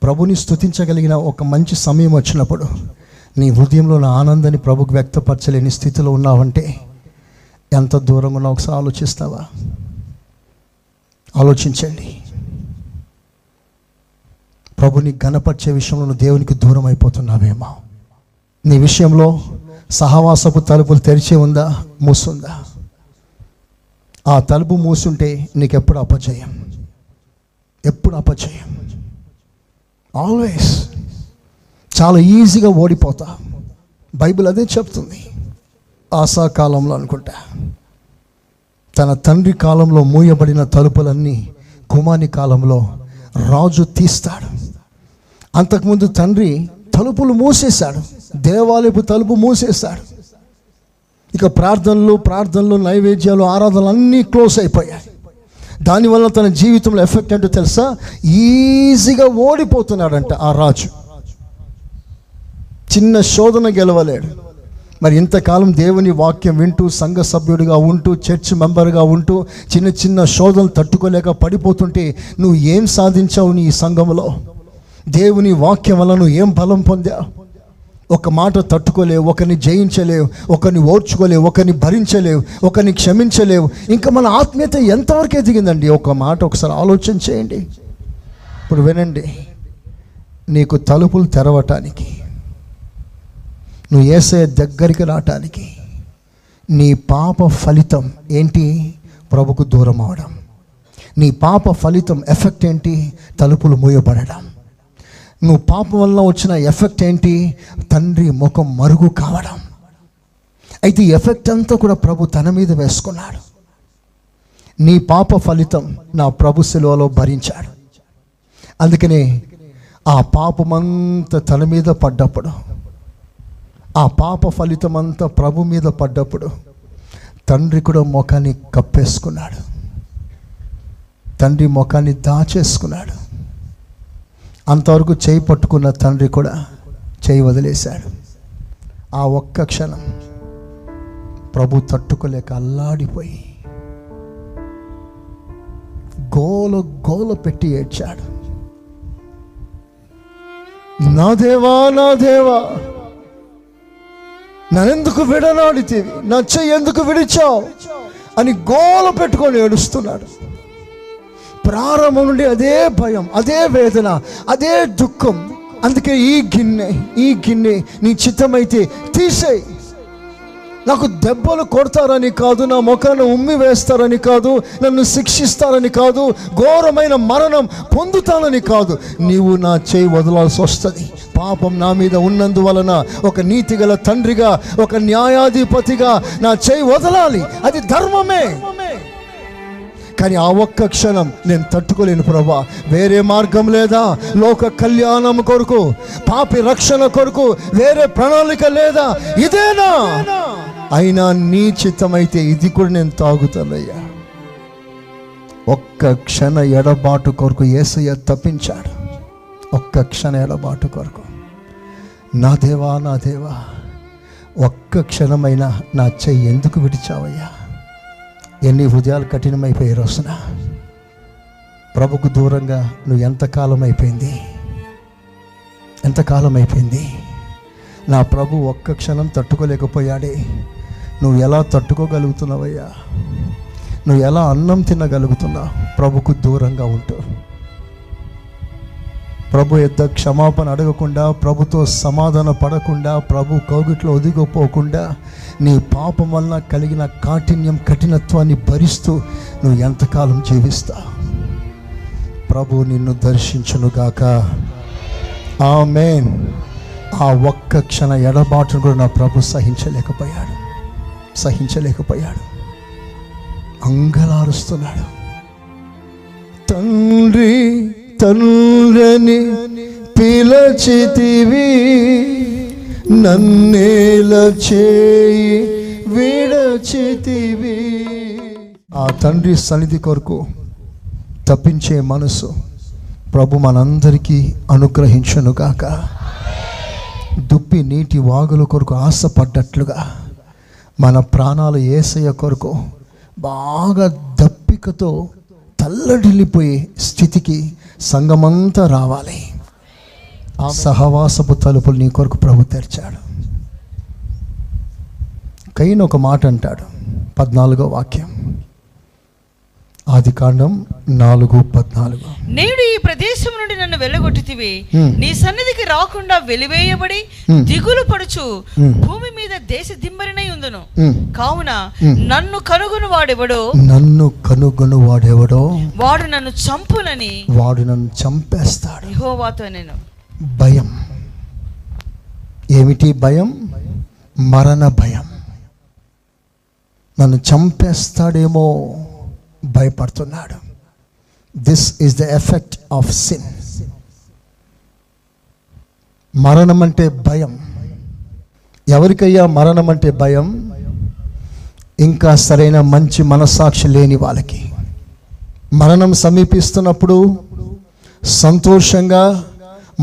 ప్రభుని స్తుతించగలిగిన ఒక మంచి సమయం వచ్చినప్పుడు నీ హృదయంలో నా ఆనందాన్ని ప్రభుకు వ్యక్తపరచలేని స్థితిలో ఉన్నావంటే ఎంత దూరంగా ఉన్నావు ఒకసారి ఆలోచిస్తావా? ఆలోచించండి. ప్రభుని ఘనపరిచే విషయంలో నువ్వు దేవునికి దూరం అయిపోతున్నావేమో. నీ విషయంలో సహవాసపు తలుపులు తెరిచే ఉందా, మూసుందా? ఆ తలుపు మూసుంటే నీకెప్పుడు అపజయం, ఎప్పుడు అపజయం. ఆల్వేస్ చాలా ఈజీగా ఓడిపోతా. బైబిల్ అదే చెప్తుంది. ఆసా కాలంలో అనుకుంటా, తన తండ్రి కాలంలో మూయబడిన తలుపులన్నీ కుమారుని కాలంలో రాజు తీస్తాడు. అంతకుముందు తండ్రి తలుపులు మూసేశాడు, దేవాలయపు తలుపు మూసేశాడు. ఇక ప్రార్థనలు, నైవేద్యాలు, ఆరాధనలు అన్నీ క్లోజ్ అయిపోయాయి. దానివల్ల తన జీవితంలో ఎఫెక్ట్ ఏంటో తెలుసా? ఈజీగా ఓడిపోతున్నాడంట ఆ రాజు. చిన్న శోధన గెలవలేడు, మరి ఇంతకాలం దేవుని వాక్యం వింటూ సంఘ సభ్యుడిగా ఉంటూ చర్చ్ మెంబర్గా ఉంటూ చిన్న చిన్న శోధనలు తట్టుకోలేక పడిపోతుంటే నువ్వు ఏం సాధించావు నీ సంఘంలో? దేవుని వాక్యం వల్ల నువ్వు ఏం బలం పొందావు? ఒక మాట తట్టుకోలేవు, ఒకరిని జయించలేవు, ఒకరిని ఓర్చుకోలేవు, ఒకరిని భరించలేవు, ఒకరిని క్షమించలేవు. ఇంకా మన ఆత్మీయత ఎంతవరకు ఎదిగిందండి? ఒక మాట ఒకసారి ఆలోచన చేయండి. ఇప్పుడు వినండి, నీకు తలుపులు తెరవటానికి, నువ్వు యేసయ్య దగ్గరికి రావటానికి నీ పాప ఫలితం ఏంటి? ప్రభుకు దూరం అవడం. నీ పాప ఫలితం ఎఫెక్ట్ ఏంటి? తలుపులు మూయబడడం. నువ్వు పాపం వల్ల వచ్చిన ఎఫెక్ట్ ఏంటి? తండ్రి ముఖం మరుగు కావడం. అయితే ఈ ఎఫెక్ట్ అంతా కూడా ప్రభు తన మీద వేసుకున్నాడు. నీ పాప ఫలితం నా ప్రభు శిలువలో భరించాడు. అందుకనే ఆ పాపమంతా తన మీద పడ్డప్పుడు, ఆ పాప ఫలితం అంతా ప్రభు మీద పడ్డప్పుడు తండ్రి కూడా ముఖాన్ని కప్పేసుకున్నాడు. తండ్రి ముఖాన్ని దాచేసుకున్నాడు. అంతవరకు చేయి పట్టుకున్న తండ్రి కూడా చేయి వదిలేశాడు. ఆ ఒక్క క్షణం ప్రభు తట్టుకోలేక అల్లాడిపోయి గోల పెట్టి ఏడ్చాడు. నా దేవా, నా దేవా, నన్నెందుకు విడనాడితేవి, నా చెయ్యి ఎందుకు విడిచావు అని గోల పెట్టుకొని ఏడుస్తున్నాడు. ప్రారంభం నుండి అదే భయం, అదే వేదన, అదే దుఃఖం. అందుకే ఈ గిన్నె నీ చిత్తమైతే తీసేయి. నాకు దెబ్బలు కొడతారని కాదు, నా ముఖాన్ని ఉమ్మి వేస్తారని కాదు, నన్ను శిక్షిస్తారని కాదు, ఘోరమైన మరణం పొందుతానని కాదు, నీవు నా చేయి వదలాల్సి వస్తుంది. పాపం నా మీద ఉన్నందువలన ఒక నీతిగల తండ్రిగా, ఒక న్యాయాధిపతిగా నా చేయి వదలాలి. అది ధర్మమే. కానీ ఆ ఒక్క క్షణం నేను తట్టుకోలేను ప్రభా. వేరే మార్గం లేదా? లోక కళ్యాణం కొరకు, పాపి రక్షణ కొరకు వేరే ప్రణాళిక లేదా? ఇదేనా? అయినా నీ చిత్తమైతే ఇది కూడా నేను తాగుతానయ్యా. ఒక్క క్షణ ఎడబాటు కొరకు యేసయ్య తప్పించాడు. ఒక్క క్షణ ఎడబాటు కొరకు. నా దేవా, నా దేవా, ఒక్క క్షణమైనా నా చెయ్యి ఎందుకు విడిచావయ్యా? ఎన్ని హృదయాలు కఠినమైపోయే రోజున ప్రభుకు దూరంగా నువ్వు ఎంతకాలం అయిపోయింది? ఎంతకాలం అయిపోయింది? నా ప్రభు ఒక్క క్షణం తట్టుకోలేకపోయాడే. నువ్వు ఎలా తట్టుకోగలుగుతున్నావయ్యా? నువ్వు ఎలా అన్నం తినగలుగుతున్నావు ప్రభుకు దూరంగా ఉంటూ? ప్రభు యొద్ద క్షమాపణ అడగకుండా, ప్రభుతో సమాధాన పడకుండా, ప్రభు కౌగిట్లో ఒదిగిపోకుండా, నీ పాపం వల్ల కలిగిన కఠినత్వాన్ని భరిస్తూ నువ్వు ఎంతకాలం జీవిస్తావు? ప్రభు నిన్ను దర్శించునుగాక. ఆమేన్. ఆ ఒక్క క్షణ ఎడబాటును కూడా నా ప్రభు సహించలేకపోయాడు. అంగలారుస్తున్నాడు. తండ్రి తండ్రిని పిలచితివి, నన్నేల చేయి విడచితివి. ఆ తండ్రి సన్నిధి కొరకు తప్పించే మనసు ప్రభు మనందరికీ అనుగ్రహించునుగాక. దుప్పి నీటి వాగుల కొరకు ఆశపడ్డట్లుగా మన ప్రాణాలు యేసయ్య కొరకు బాగా దప్పికతో తల్లడిల్లిపోయే స్థితికి సంఘమంతా రావాలి. ఆ సహవాసపు తలుపులు నీ కొరకు ప్రభు తెరిచాడు. కయ్యను ఒక మాట అంటాడు, 14వ వాక్యం, ఆదికాండం 4:14. నేడు ఈ ప్రదేశం నుండి నన్ను వెళ్ళగొట్టితివి, నీ సన్నిధికి రాకుండా వెలివేయబడి దిగులు పడుచు భూమి మీద దేశ దిమ్మరినై ఉందును. కావున నన్ను కనుగొను వాడెవడో వాడు నన్ను చంపునని, వాడు నన్ను చంపేస్తాడు. యెహోవాతో నేను. భయం. ఏమిటి భయం? మరణ భయం. నన్ను చంపేస్తాడేమో భయపడుతున్నాడు. This is the effect of sin. మరణం అంటే భయం. ఎవరికయ్యా మరణం అంటే భయం? ఇంకా సరైన మంచి మనస్సాక్షి లేని వాళ్ళకి. మరణం సమీపిస్తున్నప్పుడు సంతోషంగా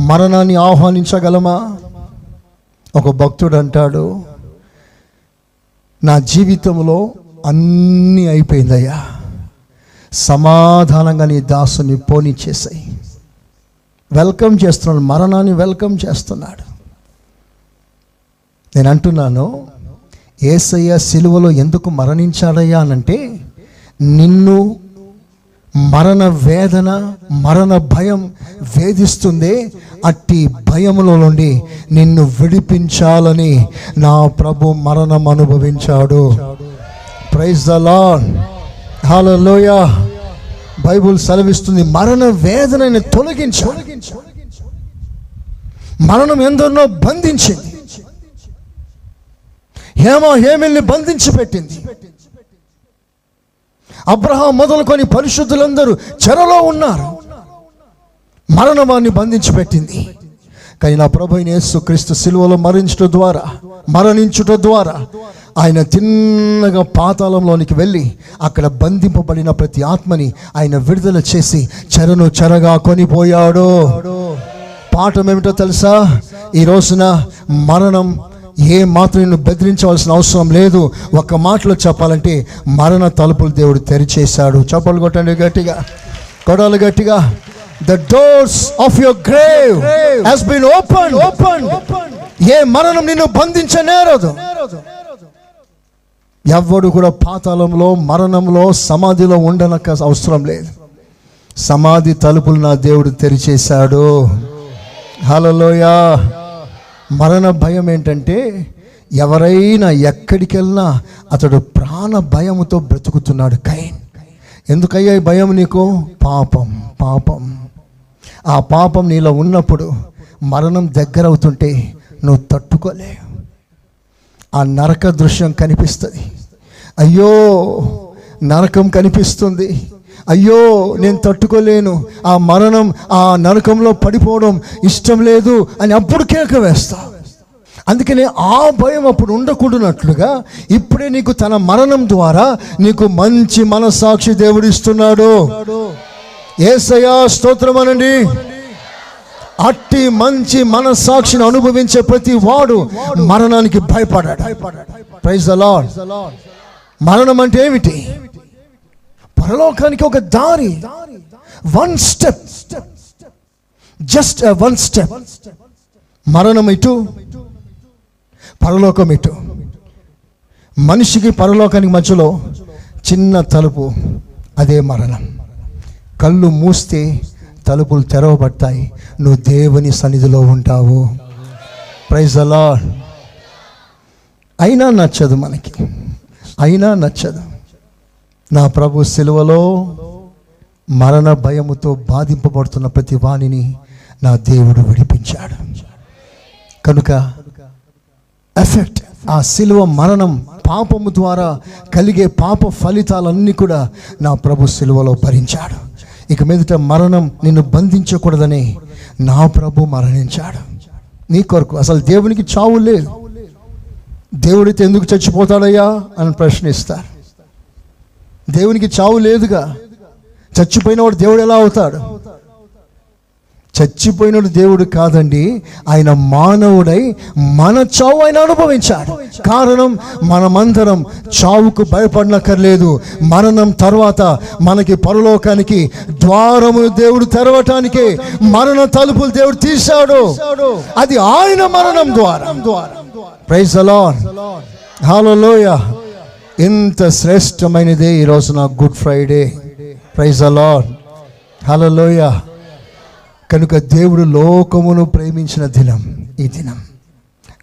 మరణాన్ని ఆహ్వానించగలమా? ఒక భక్తుడు అంటాడు, నా జీవితంలో అన్నీ అయిపోయిందయ్యా, సమాధానంగా నీ దాసుని పోనిచ్చేసాయి. వెల్కమ్ చేస్తున్నాడు, మరణాన్ని వెల్కమ్ చేస్తున్నాడు. నేను అంటున్నాను, యేసయ్య సిలువలో ఎందుకు మరణించాడయ్యా అనంటే, నిన్ను మరణ వేదన, మరణ భయం వేధిస్తుందే, అట్టి భయములో నుండి నిన్ను విడిపించాలని నా ప్రభు మరణం అనుభవించాడు. Praise the lord, hallelujah. Bible సెలవిస్తుంది, మరణ వేదనని తొలగించాడు. మరణం ఎందరినో బంధించింది, హేమిల్ని బంధించి పెట్టింది. అబ్రహాం మొదలుకొని పరిశుద్ధులందరూ చెరలో ఉన్నారు, మరణం వారిని బంధించి పెట్టింది. కానీ నా ప్రభు అయిన యేసుక్రీస్తు సిలువలో మరణించుట ద్వారా ఆయన తిన్నగా పాతాళంలోనికి వెళ్ళి అక్కడ బంధింపబడిన ప్రతి ఆత్మని ఆయన విడుదల చేసి చెరగా కొనిపోయాడు. పాఠం ఏమిటో తెలుసా? ఈ రోజున మరణం ఏ మాత్రం నిన్ను బెదిరించవలసిన అవసరం లేదు. ఒక్క మాటలో చెప్పాలంటే, మరణ తలుపులు దేవుడు తెరిచేశాడు. చప్పలు కొట్టండి గట్టిగా, కొడాలి గట్టిగా. The doors of your grave has been opened. ఏ మరణం నిన్ను బంధించనేరదు. ఎవ్వడు కూడా పాతాళంలో, మరణంలో, సమాధిలో ఉండనక్క అవసరం లేదు. సమాధి తలుపులు నా దేవుడు తెరిచేశాడు. హల్లెలూయా. మరణ భయం ఏంటంటే, ఎవరైనా ఎక్కడికి వెళ్ళినా అతడు ప్రాణ భయముతో బ్రతుకుతున్నాడు. కయీన్, ఎందుకయ్యా ఈ భయం నీకు? పాపం. ఆ పాపం నీలో ఉన్నప్పుడు మరణం దగ్గర అవుతుంటే నువ్వు తట్టుకోలేవు. ఆ నరక దృశ్యం కనిపిస్తుంది. అయ్యో నరకం కనిపిస్తుంది, అయ్యో నేను తట్టుకోలేను, ఆ మరణం, ఆ నరకంలో పడిపోవడం ఇష్టం లేదు అని అప్పుడు కేక వేస్తా. అందుకనే ఆ భయం అప్పుడు ఉండకూడనట్లుగా ఇప్పుడే నీకు తన మరణం ద్వారా నీకు మంచి మనస్సాక్షి దేవుడు ఇస్తున్నాడు. యేసయ్యా స్తోత్రం అనండి. అట్టి మంచి మనస్సాక్షిని అనుభవించే ప్రతి వాడు మరణానికి భయపడాడు. Praise the lord. మరణం అంటే ఏమిటి? పరలోకానికి ఒక దారి, one step, just one step. మరణం ఇటు, పరలోకం ఇటు. మనిషికి పరలోకానికి మధ్యలో చిన్న తలుపు, అదే మరణం. కళ్ళు మూస్తే తలుపులు తెరవబడతాయి, నువ్వు దేవుని సన్నిధిలో ఉంటావు. Praise the lord. అయినా నచ్చదు మనకి, అయినా నచ్చదు. నా ప్రభు సిలువలో మరణ భయముతో బాధింపబడుతున్న ప్రతి వాణిని నా దేవుడు విడిపించాడు. కనుక ఎఫెక్ట్, ఆ సిలువ మరణం, పాపము ద్వారా కలిగే పాప ఫలితాలన్నీ కూడా నా ప్రభు సిలువలో భరించాడు. ఇక మీదట మరణం నిన్ను బంధించకూడదని నా ప్రభు మరణించాడు నీ కొరకు. అసలు దేవునికి చావు లేదు. దేవుడితే ఎందుకు చచ్చిపోతాడయ్యా అని ప్రశ్నిస్తారు. దేవునికి చావు లేదుగా. చచ్చిపోయినవాడు దేవుడు ఎలా అవుతాడు? చచ్చిపోయినడు దేవుడు కాదండి, ఆయన మానవుడై మన చావు ఆయన అనుభవించాడు. కారణం, మనమందరం చావుకు భయపడనక్కర్లేదు. మరణం తర్వాత మనకి పరలోకానికి ద్వారము దేవుడు తెరవటానికి మరణ తలుపులు దేవుడు తీశాడు. అది ఆయన మరణం ద్వారా. Praise the lord, hallelujah. ఇంత శ్రేష్టమైనదే ఈ రోజున Good Friday. Praise the lord, hallelujah. కనుక దేవుడు లోకమును ప్రేమించిన దినం ఈ దినం,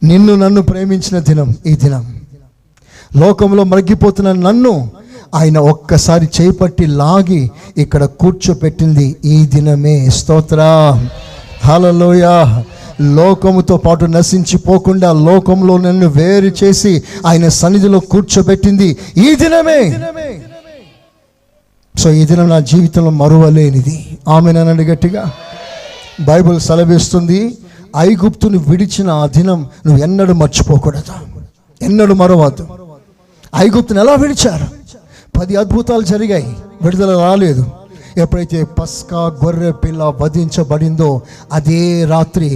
నిన్ను నన్ను ప్రేమించిన దినం ఈ దినం. లోకంలో మరిగిపోతున్న నన్ను ఆయన ఒక్కసారి చేపట్టి లాగి ఇక్కడ కూర్చోపెట్టింది ఈ దినమే. స్తోత్రం, హల్లెలూయా. లోకముతో పాటు నశించిపోకుండా లోకంలో నన్ను వేరు చేసి ఆయన సన్నిధిలో కూర్చోబెట్టింది ఈ దినమే. సో ఈ దినం నా జీవితంలో మరువలేనిది. ఆమేననండి గట్టిగా. బైబిల్ సెలవిస్తుంది, ఐగుప్తుని విడిచిన ఆ దినం నువ్వు ఎన్నడూ మర్చిపోకూడదు, ఎన్నడూ మరవద్దు. ఐగుప్తుని ఎలా విడిచారు? 10 అద్భుతాలు జరిగాయి, విడుదల రాలేదు. ఎప్పుడైతే పస్కా గొర్రె పిల్ల వధించబడిందో అదే రాత్రి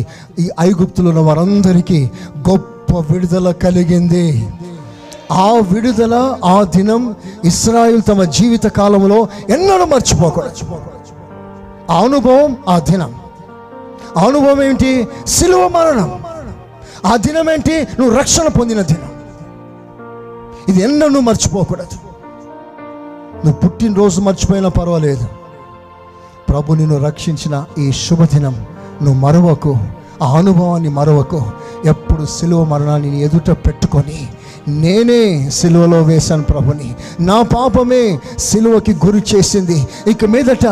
ఈ ఐగుప్తులో ఉన్న వారందరికీ గొప్ప విడుదల కలిగింది. ఆ విడుదల, ఆ దినం ఇశ్రాయేలు తమ జీవిత కాలంలో ఎన్నడూ మర్చిపోకూడదు. ఆ అనుభవం, ఆ దినం, ఆ అనుభవం ఏంటి? సిలువ మరణం. ఆ దినం ఏంటి? నువ్వు రక్షణ పొందిన దినం. ఇది ఎన్నడూ మర్చిపోకూడదు. నువ్వు పుట్టినరోజు మర్చిపోయినా పర్వాలేదు, ప్రభు నిన్ను రక్షించిన ఈ శుభదినం నువ్వు మరవకు. ఆ అనుభవాన్ని మరవకు. ఎప్పుడు సిలువ మరణాన్ని నీ ఎదుట పెట్టుకొని, నేనే సిలువలో వేశాను ప్రభుని, నా పాపమే సిలువకి గురి చేసింది, ఇక మీదట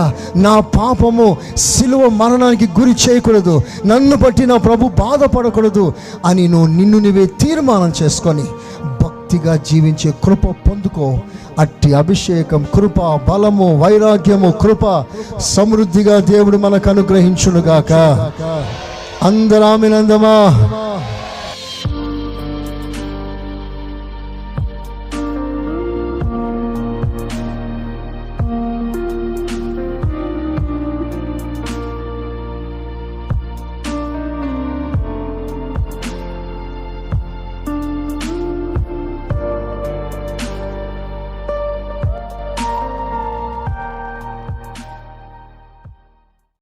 నా పాపము సిలువ మరణానికి గురి చేయకూడదు, నన్ను బట్టి నా ప్రభు బాధపడకూడదు అని నిన్ను నువ్వే తీర్మానం చేసుకొని భక్తిగా జీవించే కృప పొందుకో. అట్టి అభిషేకం, కృప, బలము, వైరాగ్యము, కృప సమృద్ధిగా దేవుడు మనకు అనుగ్రహించునుగాక. అందరూ ఆమేన్ అందమా?